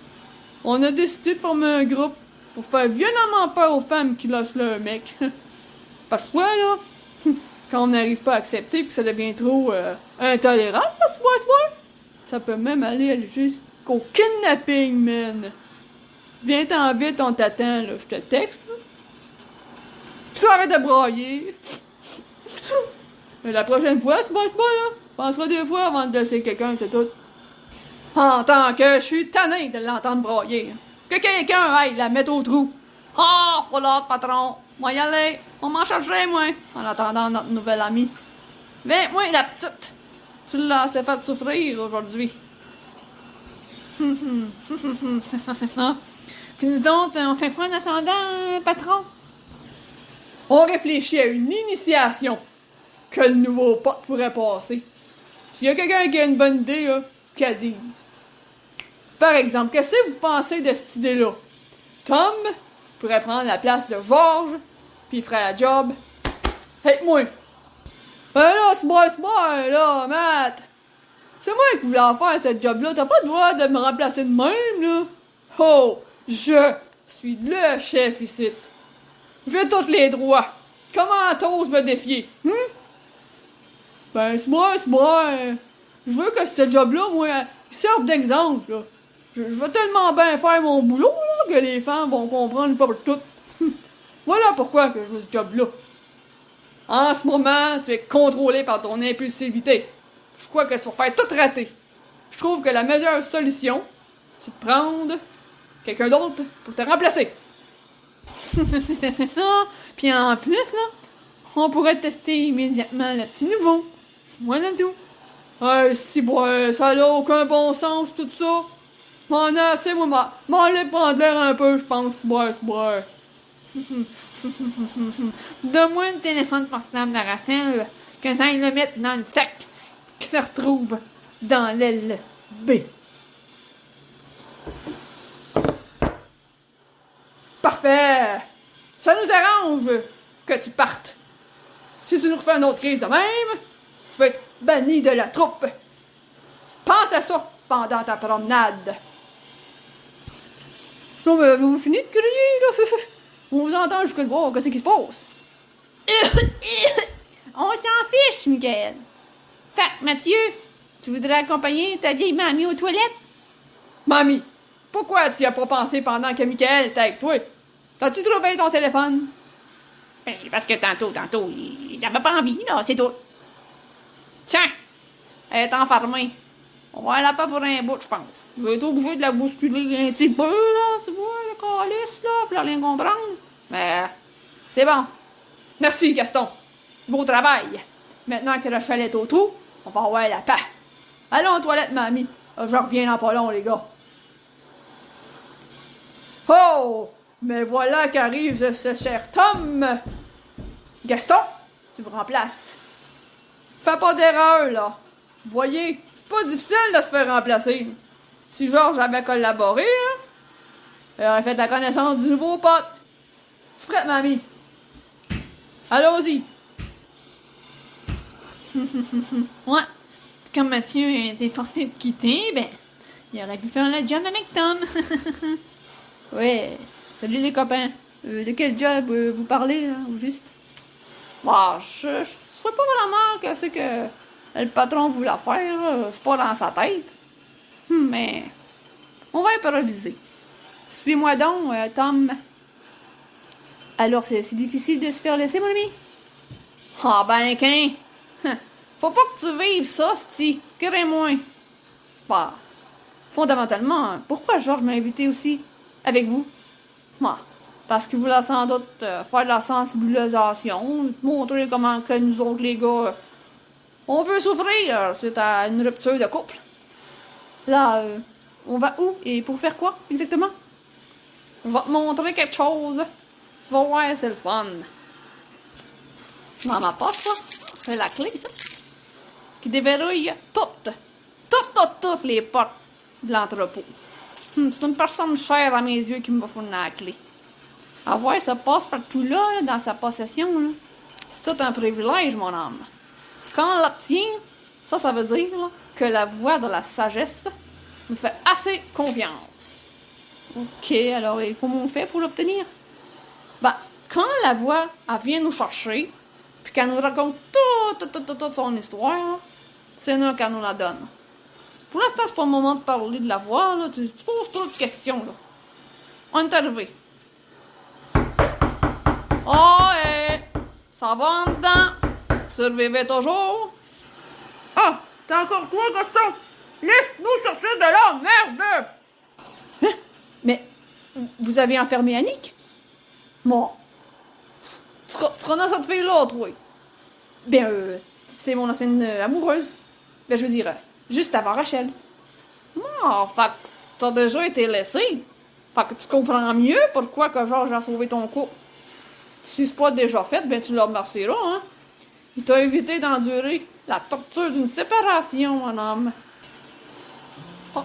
on a décidé de former un groupe pour faire violemment peur aux femmes qui laissent leur mec. Parce que, ouais, là, quand on n'arrive pas à accepter pis que ça devient trop intolérable, ce boy, ça peut même aller jusqu'au kidnapping, man. Viens-t'en vite, on t'attend, là, je te texte, là. Tu arrêtes de brailler. Mais la prochaine fois, ce boy, là, pensera deux fois avant de laisser quelqu'un, c'est tout. En tant que je suis tanné de l'entendre brailler. Que quelqu'un aille la mettre au trou. Ah, faut l'autre, patron. Moi y aller. On m'en chercher, moi. En attendant notre nouvel ami. Viens, moi, la petite. Tu l'as assez fait souffrir aujourd'hui. C'est ça. Puis nous autres, on fait quoi en attendant, patron? On réfléchit à une initiation que le nouveau pote pourrait passer. S'il y a quelqu'un qui a une bonne idée, là, qu'elle dise. Par exemple, qu'est-ce que vous pensez de cette idée-là? Tom pourrait prendre la place de Georges, puis il ferait la job avec moi. Ben là, c'est moi, là, Matt. C'est moi qui voulais en faire cette job-là. T'as pas le droit de me remplacer de même, là. Oh, je suis le chef ici. J'ai tous les droits. Comment t'oses me défier? Ben, c'est moi. Je veux que ce job-là, moi, il serve d'exemple, là. Je vais tellement bien faire mon boulot, là, que les femmes vont comprendre une fois pour toutes. Voilà pourquoi que je veux ce job-là. En ce moment, tu es contrôlé par ton impulsivité. Je crois que tu vas faire tout rater. Je trouve que la meilleure solution, c'est de prendre quelqu'un d'autre pour te remplacer. C'est ça. Puis en plus, là, on pourrait tester immédiatement le petit nouveau. Voilà tout. Si, boy, ça n'a aucun bon sens, tout ça. M'en a assez, moi, m'en prendre l'air un peu, je pense, boy. Donne-moi le téléphone portable de Rachel, que ça aille le mettre dans le sac qui se retrouve dans l'aile B. Parfait! Ça nous arrange que tu partes. Si tu nous refais une autre crise de même, tu vas être banni de la troupe. Pense à ça pendant ta promenade. Non, mais vous finissez de crier, là? On vous entend jusqu'à voir qu'est-ce qui se passe. On s'en fiche, Michael. Fait, Mathieu, tu voudrais accompagner ta vieille mamie aux toilettes? Mamie, pourquoi tu y as pas pensé pendant que Michael était avec toi? T'as-tu trouvé ton téléphone? Ben, parce que tantôt, j'avais pas envie, là, c'est tout. Tiens, elle est enfermée. On va la pas pour un bout, je pense. Je vais être obligé de la bousculer un petit peu, là, tu vois, le calice, là, pour rien comprendre. Mais, c'est bon. Merci, Gaston. Beau travail. Maintenant que Rachel est au trou, on va avoir la paix. Allons aux toilettes, mamie. Je reviens dans pas long, les gars. Oh! Mais voilà qu'arrive ce cher Tom! Gaston, tu me remplaces. Fais pas d'erreur, là. Voyez, c'est pas difficile de se faire remplacer. Si Georges avait collaboré, hein, il aurait fait la connaissance du nouveau pote. Je suis prête, mamie. Allons-y. Ouais. Comme Mathieu était forcé de quitter, ben, il aurait pu faire le job avec Tom. Ouais. Salut les copains. De quel job vous parlez, là, au juste? Bah, je sais pas vraiment qu'est-ce que le patron voulait faire, là. C'est pas dans sa tête. Mais on va improviser. Suis-moi donc, Tom. Alors, c'est difficile de se faire laisser, mon ami? Ah ben, qu'un. Faut pas que tu vives ça, c'ti. Crée-moi. Bah, fondamentalement, pourquoi Georges m'a invité aussi? Avec vous? Bah, parce qu'il voulait sans doute faire de la sensibilisation, montrer comment que nous autres, les gars, on peut souffrir suite à une rupture de couple. Là, on va où et pour faire quoi, exactement? Je vais te montrer quelque chose. Tu vas voir, c'est le fun. Dans ma poche, là, c'est la clé, ça. Qui déverrouille toutes les portes de l'entrepôt. C'est une personne chère à mes yeux qui m'a fourni la clé. Ah ouais, ça passe partout là, dans sa possession, là. C'est tout un privilège, mon âme. Quand on l'obtient, ça veut dire là, que la voix de la sagesse nous fait assez confiance. Ok, alors, et comment on fait pour l'obtenir? Ben, quand la voix, elle vient nous chercher, puis qu'elle nous raconte toute son histoire, c'est nous qu'elle nous la donne. Pour l'instant, c'est pas le moment de parler de la voix, là. Tu poses trop de questions, là. On est arrivé. Oh, ça va en dedans? Survivez toujours? Ah, t'es encore toi, Gaston? Laisse-nous sortir de là, merde! Hein? Mais, vous avez enfermé Annick? Bon. Tu connais cette fille-là, toi? Ben, c'est mon ancienne amoureuse. Ben, je veux dire, juste avant Rachel. Oh, fait que t'as déjà été laissé. Fait que tu comprends mieux pourquoi que Georges a sauvé ton couple. Si c'est pas déjà fait, ben tu le remercieras, hein? Il t'a évité d'endurer la torture d'une séparation, mon homme. Oh.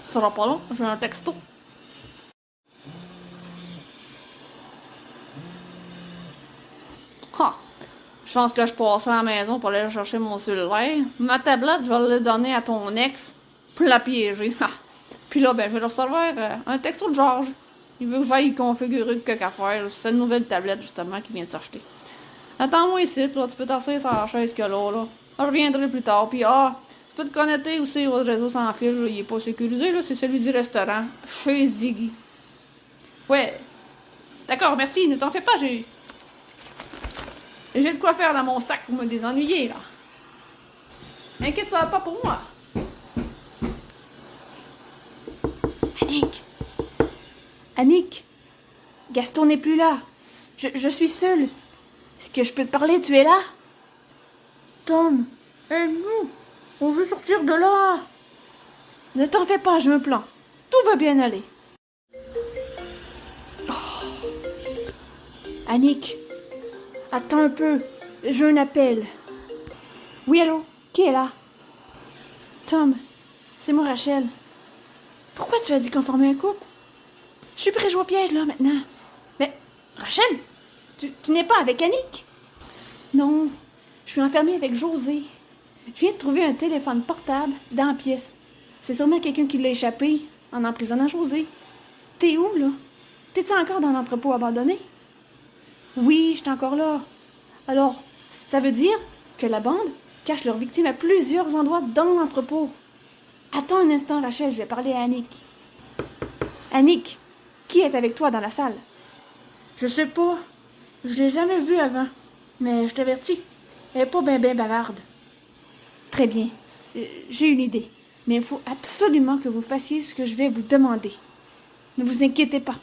Ça sera pas long, j'ai un texto. Ah! Chance que je passais à la maison pour aller chercher mon cellulaire. Ma tablette, je vais la donner à ton ex pour la piéger. Puis là, ben, je vais leur recevoir un texto de Georges. Il veut que j'aille y configurer quelque affaire. C'est une nouvelle tablette, justement, qu'il vient de s'acheter. Attends-moi ici, là. Tu peux t'asseoir sur la chaise que là. Je reviendrai plus tard. Puis, tu peux te connecter aussi au réseau sans fil. Là. Il est pas sécurisé, là. C'est celui du restaurant. Chez Ziggy. Ouais. D'accord, merci. Ne t'en fais pas, j'ai de quoi faire dans mon sac pour me désennuyer, là. Inquiète-toi pas pour moi. Annick, Gaston n'est plus là. Je suis seule. Est-ce que je peux te parler? Tu es là? Tom, aide-nous. On veut sortir de là. Ne t'en fais pas, je me plains. Tout va bien aller. Oh. Annick, attends un peu. J'ai un appel. Oui, allô? Qui est là? Tom, c'est moi, Rachel. Pourquoi tu as dit qu'on formait un couple? Je suis prêt à jouer au piège, là, maintenant. Mais, Rachel, tu n'es pas avec Annick? Non, je suis enfermée avec José. Je viens de trouver un téléphone portable dans la pièce. C'est sûrement quelqu'un qui l'a échappé en emprisonnant José. T'es où, là? T'es-tu encore dans l'entrepôt abandonné? Oui, je suis encore là. Alors, ça veut dire que la bande cache leurs victimes à plusieurs endroits dans l'entrepôt. Attends un instant, Rachel, je vais parler à Annick. Annick, qui est avec toi dans la salle? Je sais pas. Je l'ai jamais vue avant. Mais je t'avertis, elle est pas ben bavarde. Très bien. J'ai une idée. Mais il faut absolument que vous fassiez ce que je vais vous demander. Ne vous inquiétez pas.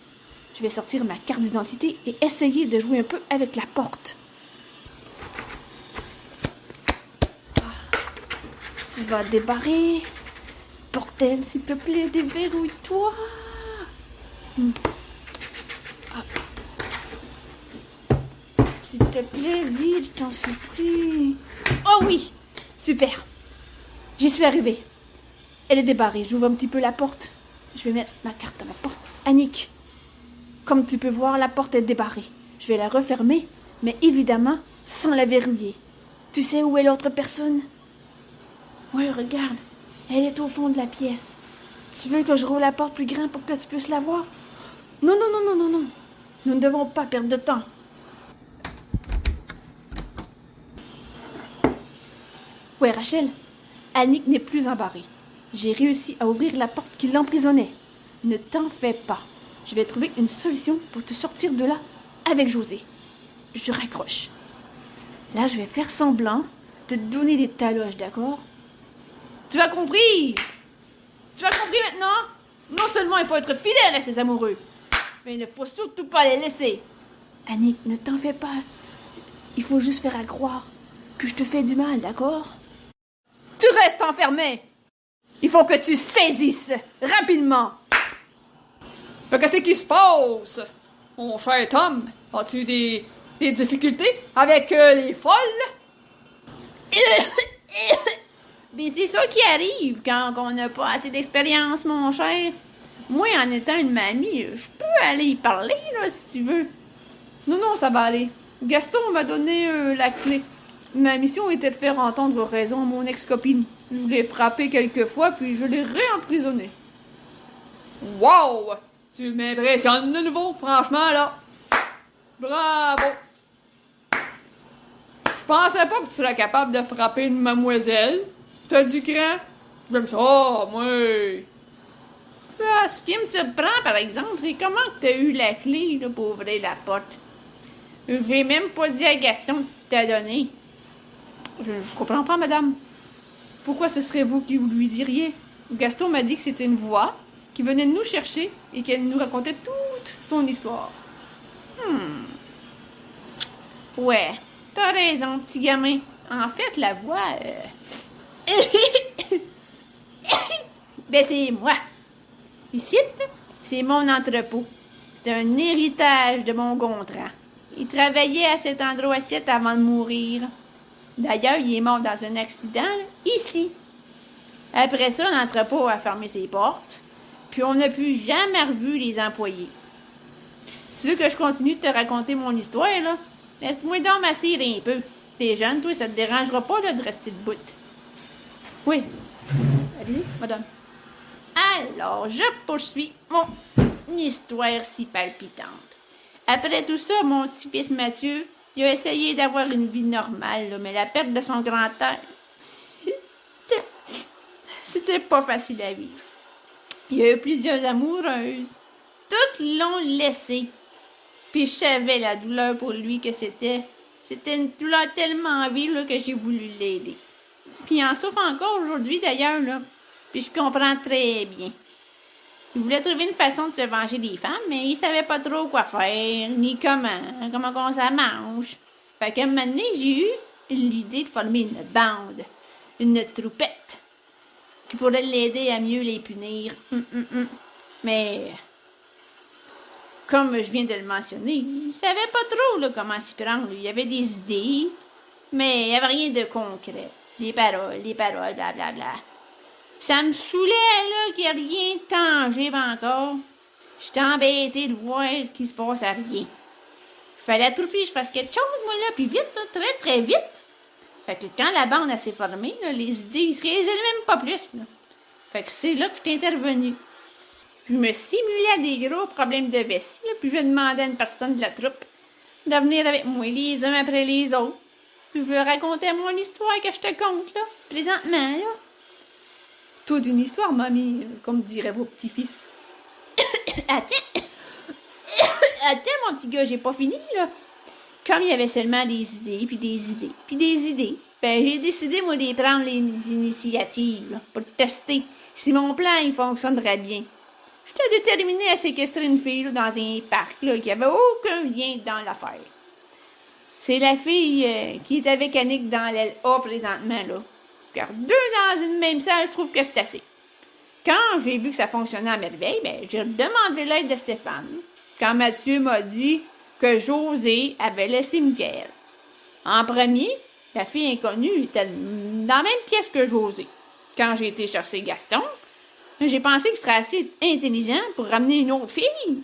Je vais sortir ma carte d'identité et essayer de jouer un peu avec la porte. Tu vas débarrer. Bordel, s'il te plaît, déverrouille-toi. S'il te plaît, vite, je t'en supplie. Oh oui! Super! J'y suis arrivée. Elle est débarrée. J'ouvre un petit peu la porte. Je vais mettre ma carte à la porte. Annick, comme tu peux voir, la porte est débarrée. Je vais la refermer, mais évidemment, sans la verrouiller. Tu sais où est l'autre personne? Oui, regarde. Elle est au fond de la pièce. Tu veux que je roule la porte plus grande pour que tu puisses la voir? Non, non, non, non, non, non. Nous ne devons pas perdre de temps. Ouais, Rachel, Annick n'est plus embarrée. J'ai réussi à ouvrir la porte qui l'emprisonnait. Ne t'en fais pas. Je vais trouver une solution pour te sortir de là avec José. Je raccroche. Là, je vais faire semblant de te donner des taloches, d'accord? Tu as compris? Tu as compris maintenant? Non seulement il faut être fidèle à ses amoureux, mais il ne faut surtout pas les laisser. Annick, ne t'en fais pas. Il faut juste faire à croire que je te fais du mal, d'accord? Tu restes enfermé. Il faut que tu saisisses rapidement. Mais qu'est-ce qui se passe? Mon cher Tom, as-tu des difficultés avec les folles? Mais c'est ça qui arrive quand on n'a pas assez d'expérience, mon cher. Moi, en étant une mamie, je peux aller y parler, là, si tu veux. Non, non, ça va aller. Gaston m'a donné la clé. Ma mission était de faire entendre raison à mon ex-copine. Je l'ai frappé quelques fois, puis je l'ai réemprisonné. Wow! Tu m'impressionnes de nouveau, franchement, là. Bravo! Je pensais pas que tu serais capable de frapper une mademoiselle. T'as du cran? J'aime ça, moi. Ah, ce qui me surprend, par exemple, c'est comment tu as eu la clé là, pour ouvrir la porte. J'ai même pas dit à Gaston de t'a donné. Je comprends pas, madame. Pourquoi ce serait vous qui lui diriez? Gaston m'a dit que c'était une voix qui venait nous chercher et qu'elle nous racontait toute son histoire. Ouais, t'as raison, petit gamin. En fait, la voix... ben, c'est moi. Ici, là, c'est mon entrepôt. C'est un héritage de mon Gontran. Il travaillait à cet endroit-ci avant de mourir. D'ailleurs, il est mort dans un accident, là, ici. Après ça, l'entrepôt a fermé ses portes, puis on n'a plus jamais revu les employés. Si tu veux que je continue de te raconter mon histoire, là, laisse-moi donc m'asseoir un peu. T'es jeune, toi, ça te dérangera pas là, de rester debout. Oui. Allez-y, madame. Alors, je poursuis mon histoire si palpitante. Après tout ça, mon petit-fils Mathieu, il a essayé d'avoir une vie normale, là, mais la perte de son grand-père, c'était pas facile à vivre. Il y a eu plusieurs amoureuses. Toutes l'ont laissé. Puis je savais la douleur pour lui que c'était. C'était une douleur tellement vive là, que j'ai voulu l'aider. Puis il en souffre encore aujourd'hui d'ailleurs, là. Puis je comprends très bien. Il voulait trouver une façon de se venger des femmes, mais il savait pas trop quoi faire, ni comment on ça mange. Fait qu'à un moment donné, j'ai eu l'idée de former une bande, une troupette, qui pourrait l'aider à mieux les punir. Mais, comme je viens de le mentionner, il savait pas trop là, comment s'y prendre. Il y avait des idées, mais il n'y avait rien de concret. Des paroles, blablabla. Ça me saoulait, là, qu'il n'y ait rien de tangible encore. J'étais embêtée de voir qu'il se passe à rien. Fallait à tout prix que je fasse quelque chose, moi, là, puis vite, là, très, très vite. Fait que quand la bande s'est formée, là, les idées, ils se réalisaient même pas plus, là. Fait que c'est là que je suis intervenue. Je me simulais à des gros problèmes de vessie, là, puis je demandais à une personne de la troupe de venir avec moi les uns après les autres. Puis je leur racontais mon histoire que je te conte, là, présentement, là. Toute une histoire, mamie, comme diraient vos petits-fils. Attends, mon petit gars, j'ai pas fini, là. Comme il y avait seulement des idées, puis des idées, puis des idées, ben j'ai décidé, moi, de prendre les initiatives, là, pour tester si mon plan, il fonctionnerait bien. J'étais déterminée à séquestrer une fille, là, dans un parc, là, qui avait aucun lien dans l'affaire. C'est la fille qui est avec Annick dans l'aile A présentement, là. Car deux dans une même salle, je trouve que c'est assez. Quand j'ai vu que ça fonctionnait à merveille, ben, j'ai demandé l'aide de Stéphane. Quand Mathieu m'a dit que José avait laissé Michael. En premier, la fille inconnue était dans la même pièce que José. Quand j'ai été chercher Gaston, j'ai pensé qu'il serait assez intelligent pour ramener une autre fille.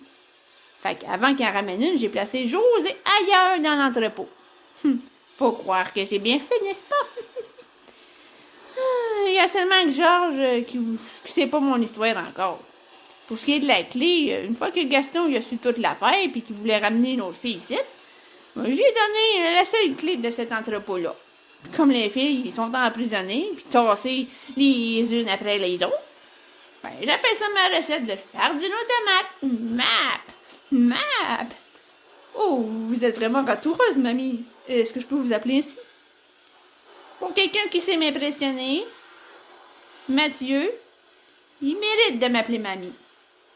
Fait qu'avant qu'il en ramène une, j'ai placé José ailleurs dans l'entrepôt. Faut croire que j'ai bien fait, n'est-ce pas? Il y a seulement que Georges qui sait pas mon histoire encore. Pour ce qui est de la clé, une fois que Gaston il a su toute l'affaire et qu'il voulait ramener une autre fille ici, j'ai donné la seule clé de cet entrepôt-là. Comme les filles, ils sont emprisonnées puis tassées les unes après les autres, ben, j'appelle ça ma recette de sardines aux tomates. Map! Oh, vous êtes vraiment ratoureuse, mamie. Est-ce que je peux vous appeler ainsi? Pour quelqu'un qui sait m'impressionner, Mathieu, il mérite de m'appeler mamie.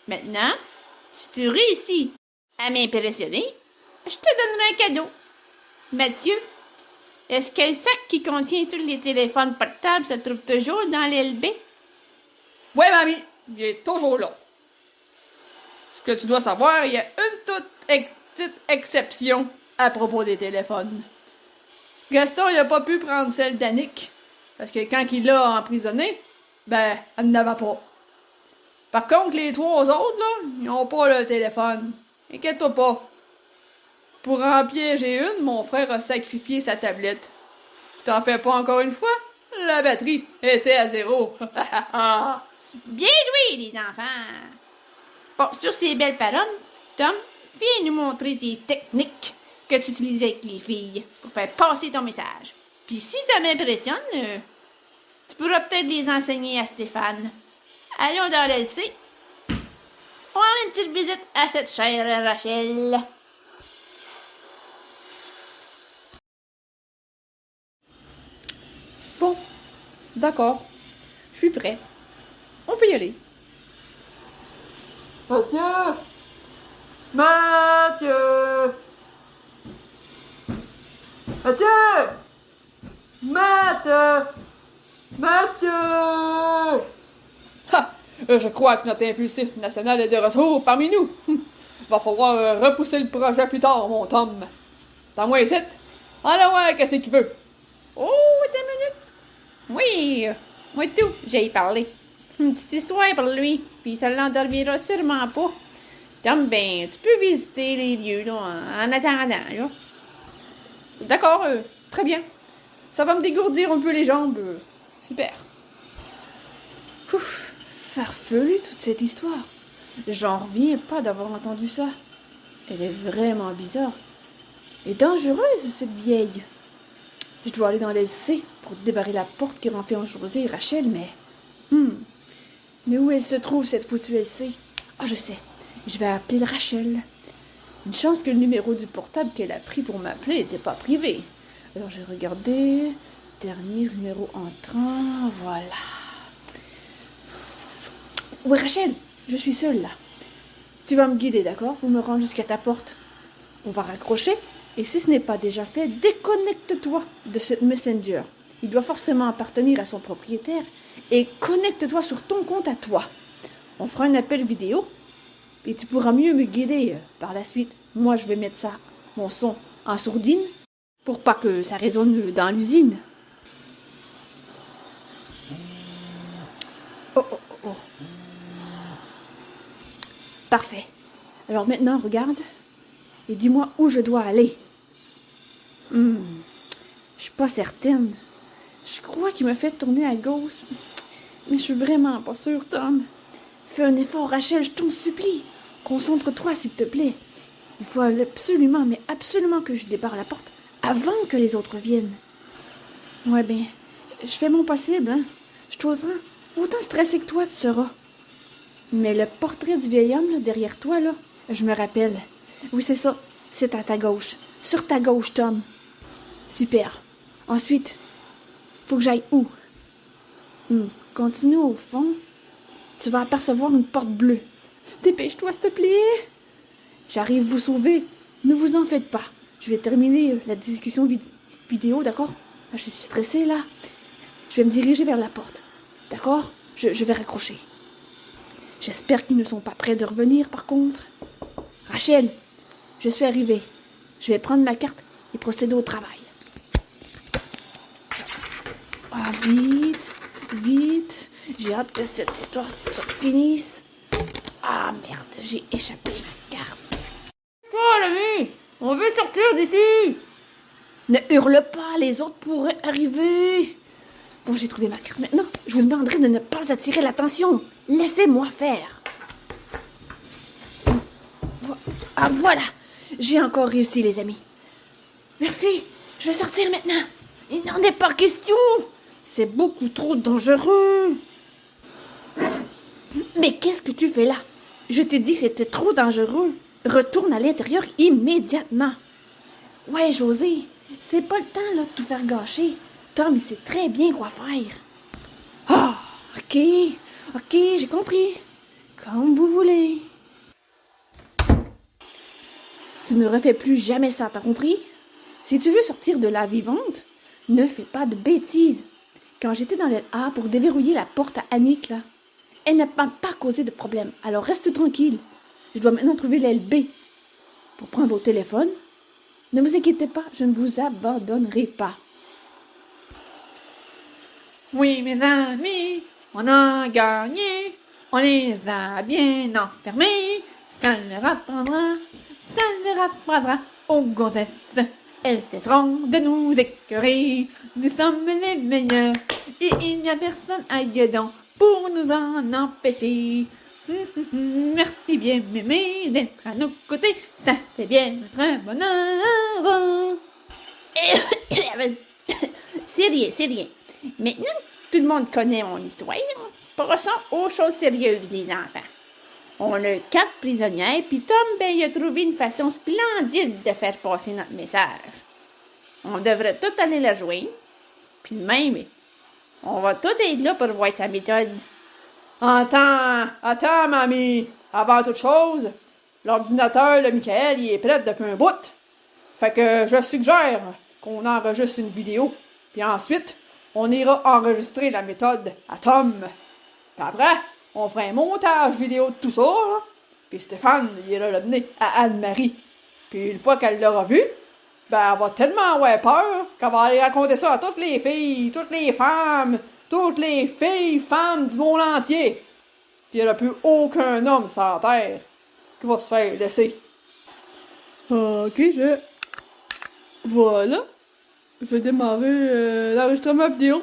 Maintenant, si tu réussis à m'impressionner, je te donnerai un cadeau. Mathieu, est-ce que le sac qui contient tous les téléphones portables se trouve toujours dans l'LB? Ouais, mamie, il est toujours là. Ce que tu dois savoir, il y a une toute petite exception à propos des téléphones. Gaston, il a pas pu prendre celle d'Annick, parce que quand il l'a emprisonnée, ben, elle n'avait pas. Par contre, les trois autres, là, ils ont pas le téléphone. Inquiète-toi pas. Pour en piéger une, mon frère a sacrifié sa tablette. T'en fais pas encore une fois? La batterie était à 0. Bien joué, les enfants! Bon, sur ces belles paroles, Tom, viens nous montrer tes techniques que tu utilisais avec les filles pour faire passer ton message. Puis si ça m'impressionne, tu pourras peut-être les enseigner à Stéphane. Allons dans l'LC. Faire une petite visite à cette chère Rachel. Bon, d'accord. Je suis prêt. On peut y aller. Mathieu! Mathieu! Mathieu! Mathieu! Ha! Je crois que notre impulsif national est de retour parmi nous. Va falloir repousser le projet plus tard, mon Tom. T'en moi ici. Allons voir qu'est-ce qu'il veut. Oh, attends une minute. Oui, moi tout, j'ai y parlé. Une petite histoire pour lui, puis ça l'endormira sûrement pas. Tom, ben, tu peux visiter les lieux, là, en attendant, là. D'accord, très bien. Ça va me dégourdir un peu les jambes. Super. Ouf, farfelu toute cette histoire. J'en reviens pas d'avoir entendu ça. Elle est vraiment bizarre. Et dangereuse, cette vieille. Je dois aller dans l'LC pour débarrer la porte qui renferme José et Rachel, mais... Mais où elle se trouve, cette foutue LC? Ah, je sais. Je vais appeler Rachel. Une chance que le numéro du portable qu'elle a pris pour m'appeler n'était pas privé. Alors, j'ai regardé... Dernier numéro entrant... Voilà. Oui, Rachel, je suis seule, là. Tu vas me guider, d'accord? Pour me rendre jusqu'à ta porte. On va raccrocher, et si ce n'est pas déjà fait, déconnecte-toi de ce Messenger. Il doit forcément appartenir à son propriétaire, et connecte-toi sur ton compte à toi. On fera un appel vidéo, et tu pourras mieux me guider par la suite. Moi, je vais mettre ça, mon son, en sourdine, pour pas que ça résonne dans l'usine. Oh. Parfait. Alors maintenant, regarde, et dis-moi où je dois aller. Je suis pas certaine. Je crois qu'il me fait tourner à gauche. Mais je suis vraiment pas sûre, Tom. Fais un effort, Rachel, je t'en supplie. Concentre-toi, s'il te plaît. Il faut absolument, mais absolument que je débarre la porte avant que les autres viennent. Ouais, ben, je fais mon possible, hein. Je t'oserai. Autant stressé que toi, tu seras. Mais le portrait du vieil homme, là, derrière toi, là, je me rappelle. Oui, c'est ça. C'est à ta gauche. Sur ta gauche, Tom. Super. Ensuite, faut que j'aille où? Continue au fond. Tu vas apercevoir une porte bleue. Dépêche-toi, s'il te plaît. J'arrive vous sauver. Ne vous en faites pas. Je vais terminer la discussion vidéo, d'accord? Je suis stressée, là. Je vais me diriger vers la porte. D'accord? Je vais raccrocher. J'espère qu'ils ne sont pas prêts de revenir, par contre. Rachel, je suis arrivée. Je vais prendre ma carte et procéder au travail. Ah, vite, vite. J'ai hâte que cette histoire se finisse. Ah, merde, j'ai échappé ma carte. Toi, l'ami, on veut sortir d'ici. Ne hurle pas, les autres pourraient arriver. Bon, j'ai trouvé ma carte maintenant. Je vous demanderai de ne pas attirer l'attention. Laissez-moi faire. Ah, voilà. J'ai encore réussi, les amis. Merci. Je vais sortir maintenant. Il n'en est pas question. C'est beaucoup trop dangereux. Mais qu'est-ce que tu fais là? Je t'ai dit que c'était trop dangereux. Retourne à l'intérieur immédiatement. Ouais, José, c'est pas le temps là de tout faire gâcher. Tom, il sait très bien quoi faire. Ah, ok, j'ai compris. Comme vous voulez. Tu me refais plus jamais ça, t'as compris? Si tu veux sortir de là vivante, ne fais pas de bêtises. Quand j'étais dans l'aile A pour déverrouiller la porte à Annick, là, elle n'a pas causé de problème, alors reste tranquille. Je dois maintenant trouver l'aile B. Pour prendre vos téléphones, ne vous inquiétez pas, je ne vous abandonnerai pas. Oui, mes amis, on a gagné. On les a bien enfermés. Ça leur apprendra aux gonzesses. Elles cesseront de nous écœurer. Nous sommes les meilleurs et il n'y a personne ailleurs pour nous en empêcher. Merci bien, mémé, d'être à nos côtés. Ça fait bien notre bonheur. C'est rien. Maintenant, tout le monde connaît mon histoire. Passons aux choses sérieuses, les enfants. On a 4 prisonnières, puis Tom, il a trouvé une façon splendide de faire passer notre message. On devrait tout aller la jouer, puis même, on va tout être là pour voir sa méthode. Attends, mamie. Avant toute chose, l'ordinateur de Michael, il est prêt depuis un bout. Fait que je suggère qu'on enregistre une vidéo, puis ensuite, on ira enregistrer la méthode à Tom. Puis après, on fera un montage vidéo de tout ça, là. Puis Stéphane, il ira le mener à Anne-Marie. Puis une fois qu'elle l'aura vu, ben, elle va tellement avoir peur qu'elle va aller raconter ça à toutes les filles, toutes les femmes du monde entier. Puis il n'y aura plus aucun homme sur la terre qui va se faire laisser. Ok, voilà. Je vais démarrer l'enregistrement vidéo.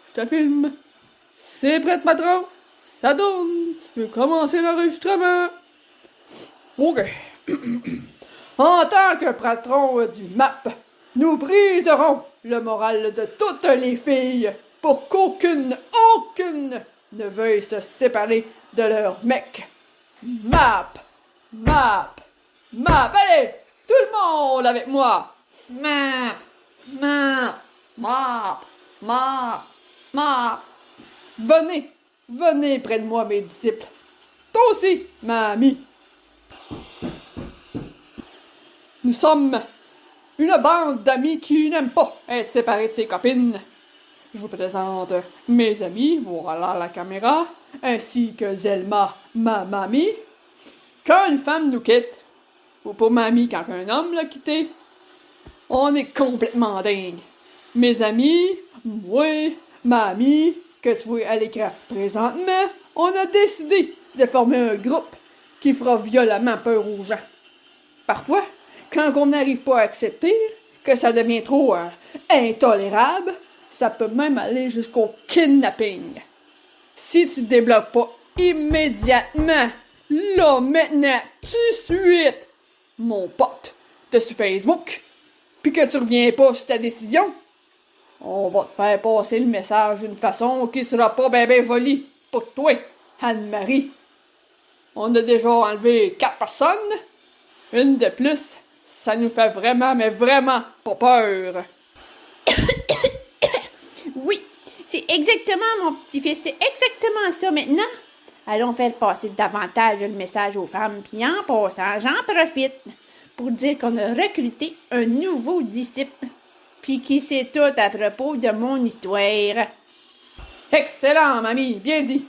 Je te filme. C'est prêt, patron? Ça donne. Tu peux commencer l'enregistrement. Ok. En tant que patron du MAP, nous briserons le moral de toutes les filles pour qu'aucune ne veuille se séparer de leur mec. MAP! Allez, tout le monde avec moi! MAP! Venez près de moi, mes disciples. Toi aussi, mamie. Nous sommes une bande d'amis qui n'aiment pas être séparés de ses copines. Je vous présente mes amis, voilà la caméra, ainsi que Zelma, ma mamie. Quand une femme nous quitte, ou pour mamie quand un homme l'a quitté, on est complètement dingue. Mes amis, moi, mamie, que tu vois à l'écran présentement, on a décidé de former un groupe qui fera violemment peur aux gens. Parfois, quand on n'arrive pas à accepter, que ça devient trop intolérable, ça peut même aller jusqu'au kidnapping. Si tu débloques pas immédiatement, là, maintenant, tout de suite, mon pote, sur Facebook, puis que tu reviens pas sur ta décision, on va te faire passer le message d'une façon qui sera pas ben jolie pour toi, Anne-Marie. On a déjà enlevé 4 personnes. Une de plus, ça nous fait vraiment, mais vraiment pas peur. Oui, c'est exactement, mon petit-fils, c'est exactement ça maintenant. Allons faire passer davantage le message aux femmes, puis en passant, j'en profite pour dire qu'on a recruté un nouveau disciple, puis qui sait tout à propos de mon histoire. Excellent, mamie, bien dit.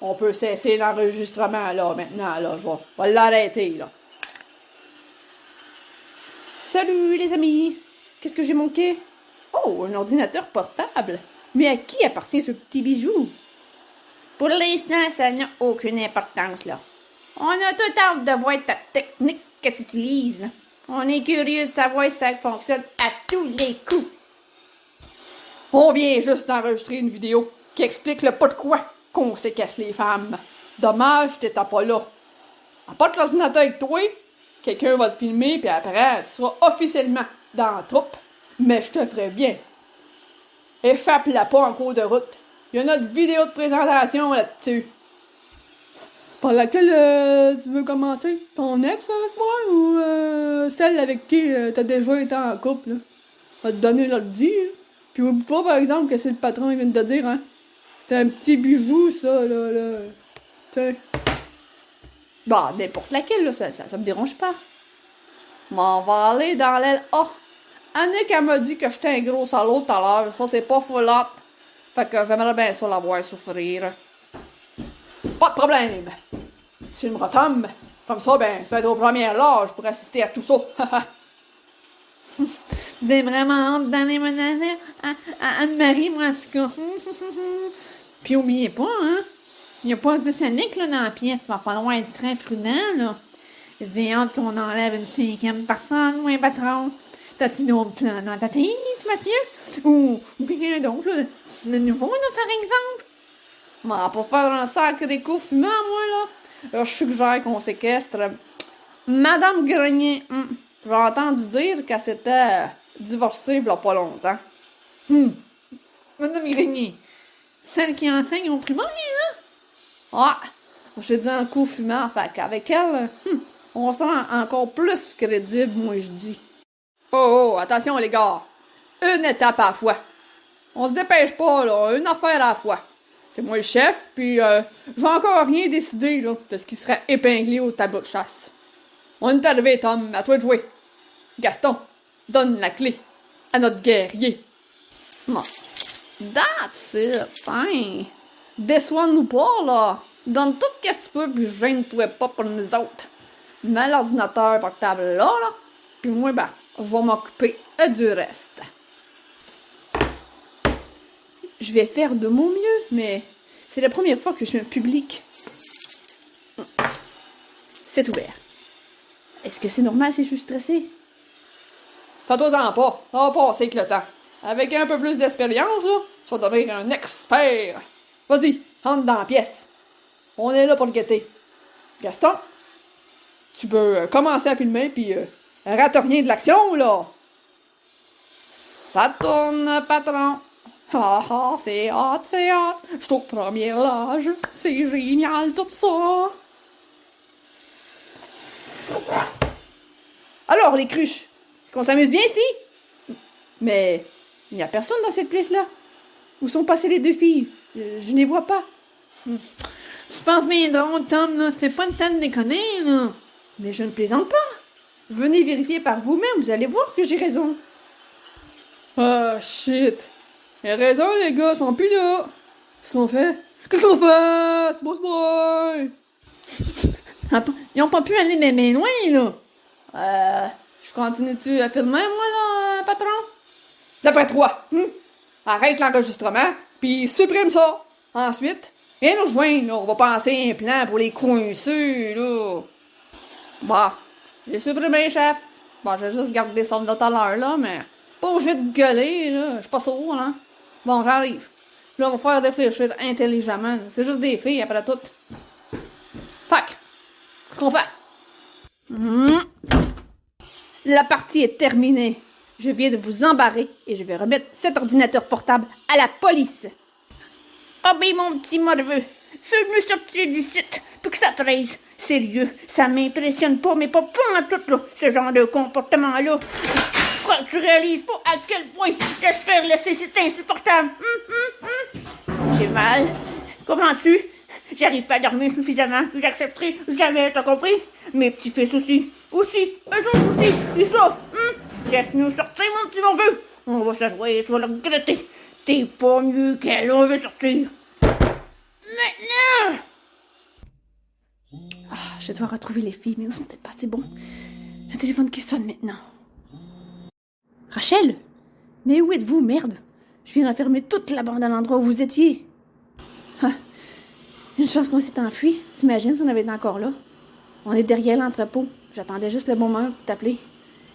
On peut cesser l'enregistrement, là, maintenant, là. Je vais l'arrêter, là. Salut les amis! Qu'est-ce que j'ai manqué? Oh, un ordinateur portable! Mais à qui appartient ce petit bijou? Pour l'instant, ça n'a aucune importance, là. On a tout hâte de voir ta technique que tu utilises, là. On est curieux de savoir si ça fonctionne à tous les coups. On vient juste d'enregistrer une vidéo qui explique le pas de quoi qu'on séquestre les femmes. Dommage, t'étais pas là. Apporte l'ordinateur avec toi, quelqu'un va te filmer, puis après, tu seras officiellement dans la troupe, mais je te ferai bien. Échappe-la pas en cours de route. Il y a notre vidéo de présentation là-dessus. Par laquelle tu veux commencer? Ton ex ce soir ou celle avec qui t'as déjà été en couple? Là? Va te donner l'ordi. Puis oublie pas par exemple que c'est le patron il vient de te dire, hein? C'est un petit bijou ça là. Tiens. Bah, n'importe laquelle, là, ça me dérange pas. M'en va aller dans l'aile A. Annick, elle m'a dit que j'étais un gros salaud tout à l'heure. Ça, c'est pas folotte. Fait que j'aimerais bien ça la voir souffrir. Pas de problème. Tu me retombes. Comme ça, ben, tu vas être aux premières loges pour assister à tout ça. J'ai vraiment hâte d'aller me donner à Anne-Marie, moi, en tout cas. Puis oubliez pas, hein. Il n'y a pas de Annick, là, dans la pièce. Il va falloir être très prudent, là. J'ai hâte qu'on enlève une 5e personne, moi, patron. T'as-tu d'autres plans dans ta tête, Mathieu? Ou quelqu'un d'autre, là, de nouveau, là, par exemple? Mais pour faire un sacré coup fumant, moi, là, je suggère qu'on séquestre Madame Grenier. J'ai entendu dire qu'elle s'était divorcée il y a pas longtemps. Madame Grenier, celle qui enseigne au primaire, là? Ah, j'ai dit un coup fumant, fait qu'avec elle, on se rend encore plus crédible, moi je dis. Oh, attention les gars, une étape à la fois. On se dépêche pas, là, une affaire à la fois. C'est moi le chef, puis j'ai encore rien décidé, là, de ce qui serait épinglé au tableau de chasse. On est arrivé, Tom, à toi de jouer. Gaston, donne la clé à notre guerrier. Bon. That's it, hein. Déçois-nous pas, là. Donne tout ce que tu peux, puis gêne-toi pas pour nous autres. Mets l'ordinateur portable là, puis moi, ben, je vais m'occuper du reste. Je vais faire de mon mieux, mais c'est la première fois que je suis un public. C'est ouvert. Est-ce que c'est normal si je suis stressée? Fais-toi-en pas, ça va passer avec le temps. Avec un peu plus d'expérience, là, tu vas devenir un expert. Vas-y, entre dans la pièce. On est là pour le guetter. Gaston, tu peux commencer à filmer, puis rate rien de l'action, là. Ça tourne, patron. Ah, c'est hot, c'est hot. Je suis au premier âge. C'est génial, tout ça. Alors, les cruches, est-ce qu'on s'amuse bien ici? Mais il n'y a personne dans cette pièce-là. Où sont passées les deux filles? Je ne les vois pas. Je pense bien drôle, Tom, là. C'est pas une scène de déconner, là. Mais je ne plaisante pas. Venez vérifier par vous-même, vous allez voir que j'ai raison. Ah, shit. J'ai raison, les gars, ils sont plus là. Qu'est-ce qu'on fait? Qu'est-ce qu'on fait? C'est bon, Ils ont pas pu aller bien loin, là. Je continue-tu à filmer, moi, là, patron? D'après toi, arrête l'enregistrement, puis supprime ça. Ensuite, viens nous joindre, là. On va penser un plan pour les coincés, là. Bah, j'ai supprimé, chef. Bon, j'ai juste gardé ça de tout à l'heure, là, mais pas obligé de gueuler, là. Je suis pas sourd, hein. Bon, j'arrive. Là, on va faire réfléchir intelligemment. C'est juste des filles, après tout. Fac, qu'est-ce qu'on fait? La partie est terminée. Je viens de vous embarrer et je vais remettre cet ordinateur portable à la police. Oh ben mon petit morveux, c'est me sortir du site pour que ça traise. Sérieux, ça m'impressionne pas, mais pas en tout, là, ce genre de comportement-là. Je crois que tu réalises pas à quel point j'espère laisser cet insupportable. J'ai mal. Comprends-tu? J'arrive pas à dormir suffisamment, puis j'accepterai jamais, t'as compris? Mes petits-fils aussi. Eux autres aussi, ils souffrent. Laisse-nous sortir, mon petit morveux. On va se jouer, tu vas le regretter. T'es pas mieux qu'elle, on veut sortir. Maintenant! Ah, je dois retrouver les filles, mais où sont peut-être pas assez bon. Le téléphone qui sonne maintenant. Rachel? Mais où êtes-vous, merde? Je viens d'enfermer toute la bande à l'endroit où vous étiez. Ah, une chance qu'on s'est enfui. T'imagines si on avait été encore là? On est derrière l'entrepôt. J'attendais juste le bon moment pour t'appeler.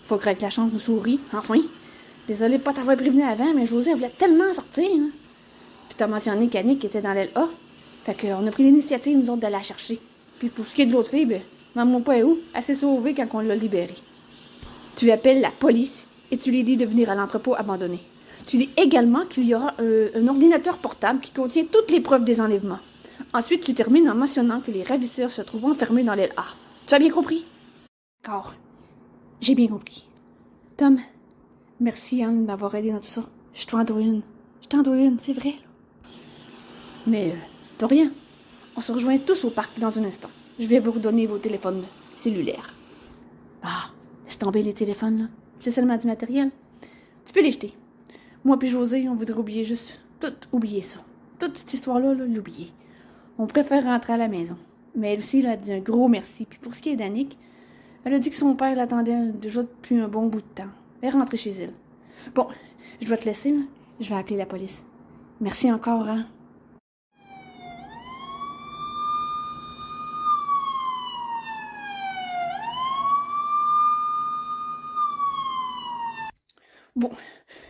Faut que la chance nous sourie, enfin. Désolée de pas t'avoir prévenu avant, mais José voulait tellement sortir. Hein. Puis t'as mentionné qu'Annick était dans l'aile A. Fait qu'on a pris l'initiative, nous autres, de la chercher. Puis pour ce qui est de l'autre fille, ben, maman pas est où? Elle s'est sauvée quand on l'a libérée. Tu appelles la police et tu lui dis de venir à l'entrepôt abandonné. Tu dis également qu'il y aura un ordinateur portable qui contient toutes les preuves des enlèvements. Ensuite, tu termines en mentionnant que les ravisseurs se trouvent enfermés dans l'aile A. Tu as bien compris? D'accord. J'ai bien compris. Tom, merci de m'avoir aidé dans tout ça. Je t'en dois une. C'est vrai. Là. Mais, de rien. On se rejoint tous au parc dans un instant. Je vais vous redonner vos téléphones cellulaires. Ah, laisse tomber les téléphones, là. C'est seulement du matériel. Tu peux les jeter. Moi puis José, on voudrait oublier juste... Tout oublier ça. Toute cette histoire-là, l'oublier. On préfère rentrer à la maison. Mais elle aussi, elle a dit un gros merci. Puis pour ce qui est d'Annick, elle a dit que son père l'attendait déjà depuis un bon bout de temps. Elle est rentrée chez elle. Bon, je dois te laisser, là. Je vais appeler la police. Merci encore, hein. Bon,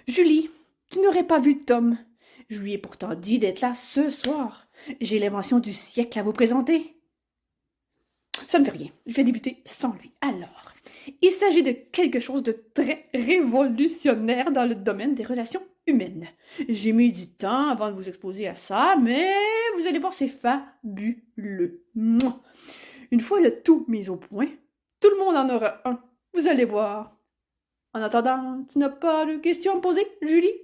Julie, tu n'aurais pas vu Tom. Je lui ai pourtant dit d'être là ce soir. J'ai l'invention du siècle à vous présenter. Ça ne fait rien. Je vais débuter sans lui. Alors, il s'agit de quelque chose de très révolutionnaire dans le domaine des relations humaines. J'ai mis du temps avant de vous exposer à ça, mais vous allez voir, c'est fabuleux. Mouah. Une fois le tout mis au point, tout le monde en aura un. Vous allez voir. En attendant, tu n'as pas de questions à me poser, Julie?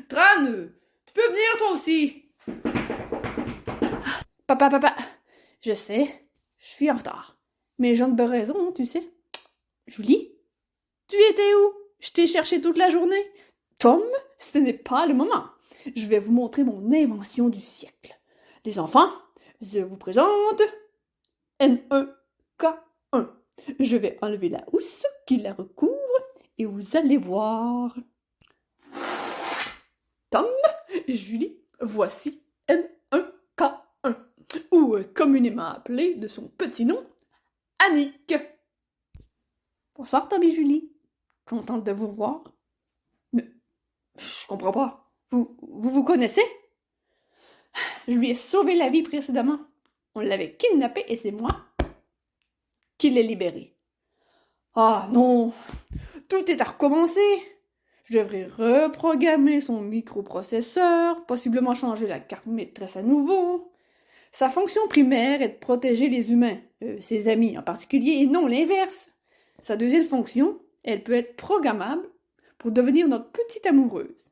Tran, tu peux venir toi aussi. Papa, je sais, je suis en retard. Mais j'en ai raison, tu sais. Julie, tu étais où? Je t'ai cherché toute la journée. Tom, ce n'est pas le moment. Je vais vous montrer mon invention du siècle. Les enfants, je vous présente N1K1. Je vais enlever la housse qui la recouvre et vous allez voir. Tom, Julie, voici N1K1, ou communément appelé de son petit nom, Annick. Bonsoir Tom et Julie, contente de vous voir. Mais, je comprends pas, vous connaissez? Je lui ai sauvé la vie précédemment. On l'avait kidnappé et c'est moi qui l'ai libéré. Ah non, tout est à recommencer. Je devrais reprogrammer son microprocesseur, possiblement changer la carte maîtresse à nouveau. Sa fonction primaire est de protéger les humains, ses amis en particulier, et non l'inverse. Sa deuxième fonction, elle peut être programmable pour devenir notre petite amoureuse.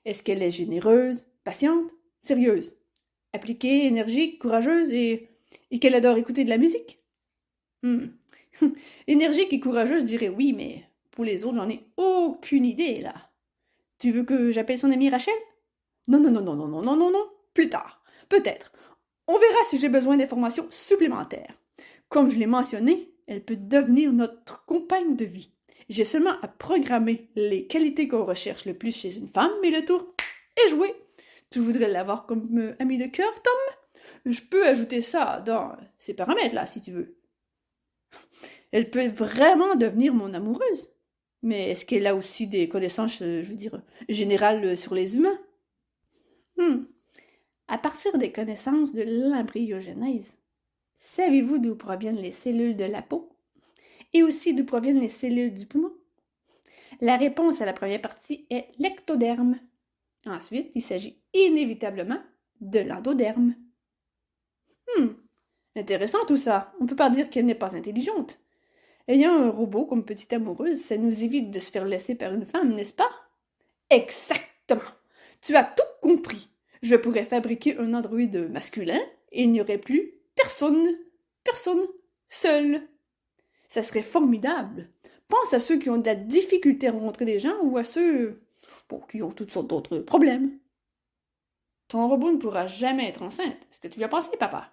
Est-ce qu'elle est généreuse, patiente, sérieuse, appliquée, énergique, courageuse et qu'elle adore écouter de la musique? Énergique et courageuse, je dirais oui, mais pour les autres, j'en ai aucune idée, là. Tu veux que j'appelle son amie Rachel? Non, plus tard. Peut-être. On verra si j'ai besoin d'informations supplémentaires. Comme je l'ai mentionné, elle peut devenir notre compagne de vie. J'ai seulement à programmer les qualités qu'on recherche le plus chez une femme, et le tour est joué. Tu voudrais l'avoir comme amie de cœur, Tom? Je peux ajouter ça dans ces paramètres-là, si tu veux. Elle peut vraiment devenir mon amoureuse. Mais est-ce qu'elle a aussi des connaissances, je veux dire, générales sur les humains? À partir des connaissances de l'embryogenèse, savez-vous d'où proviennent les cellules de la peau? Et aussi d'où proviennent les cellules du poumon? La réponse à la première partie est l'ectoderme. Ensuite, il s'agit inévitablement de l'endoderme. Intéressant tout ça. On peut pas dire qu'elle n'est pas intelligente. Ayant un robot comme petite amoureuse, ça nous évite de se faire laisser par une femme, n'est-ce pas? Exactement. Tu as tout compris. Je pourrais fabriquer un androïde masculin et il n'y aurait plus personne seul. Ça serait formidable. Pense à ceux qui ont de la difficulté à rencontrer des gens ou à ceux qui ont toutes sortes d'autres problèmes. Ton robot ne pourra jamais être enceinte. Est-ce que tu lui as pensé, papa?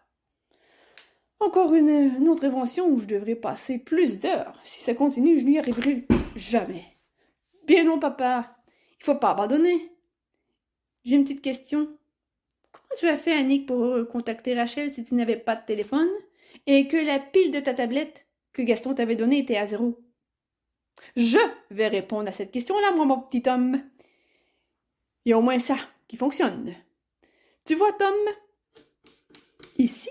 Encore une autre invention où je devrais passer plus d'heures. Si ça continue, je n'y arriverai jamais. Bien non, papa. Il faut pas abandonner. J'ai une petite question. Comment tu as fait, Annick, pour contacter Rachel si tu n'avais pas de téléphone et que la pile de ta tablette que Gaston t'avait donnée était à 0? Je vais répondre à cette question-là, moi, mon petit Tom. Il y a au moins ça qui fonctionne. Tu vois, Tom, ici,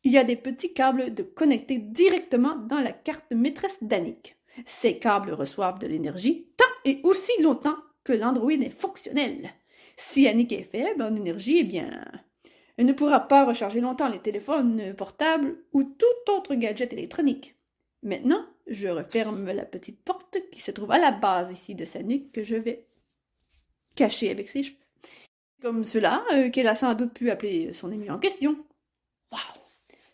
il y a des petits câbles de connectés directement dans la carte maîtresse d'Annick. Ces câbles reçoivent de l'énergie tant et aussi longtemps que l'Android est fonctionnel. Si Annick est faible en énergie, eh bien, elle ne pourra pas recharger longtemps les téléphones portables ou tout autre gadget électronique. Maintenant, je referme la petite porte qui se trouve à la base ici de sa nuque que je vais cacher avec ses cheveux. Comme cela, qu'elle a sans doute pu appeler son ami en question. Waouh!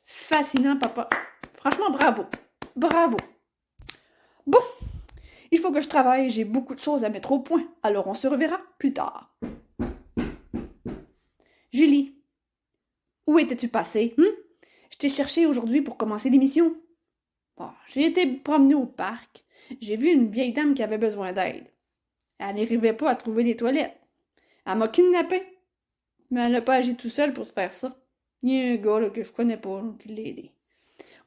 Fascinant, papa. Franchement, bravo. Bravo. Bon, il faut que je travaille, j'ai beaucoup de choses à mettre au point, alors on se reverra plus tard. Julie, où étais-tu passée? Je t'ai cherché aujourd'hui pour commencer l'émission. Bon, j'ai été promener au parc. J'ai vu une vieille dame qui avait besoin d'aide. Elle n'arrivait pas à trouver les toilettes. Elle m'a kidnappé. Mais elle n'a pas agi tout seule pour faire ça. Il y a un gars là, que je connais pas là, qui l'a aidé.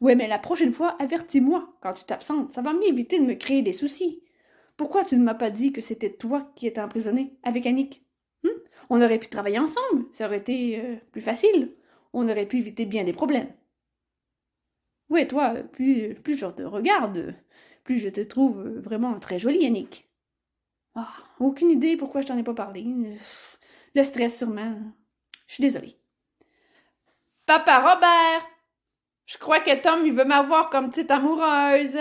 Ouais, mais la prochaine fois, avertis-moi quand tu t'absentes. Ça va m'éviter de me créer des soucis. Pourquoi tu ne m'as pas dit que c'était toi qui étais emprisonné avec Annick? On aurait pu travailler ensemble. Ça aurait été plus facile. On aurait pu éviter bien des problèmes. Ouais, toi, plus je te regarde, plus je te trouve vraiment très jolie, Annick. Ah, aucune idée pourquoi je t'en ai pas parlé. Le stress, sûrement. Je suis désolée. Papa Robert! Je crois que Tom, il veut m'avoir comme petite amoureuse.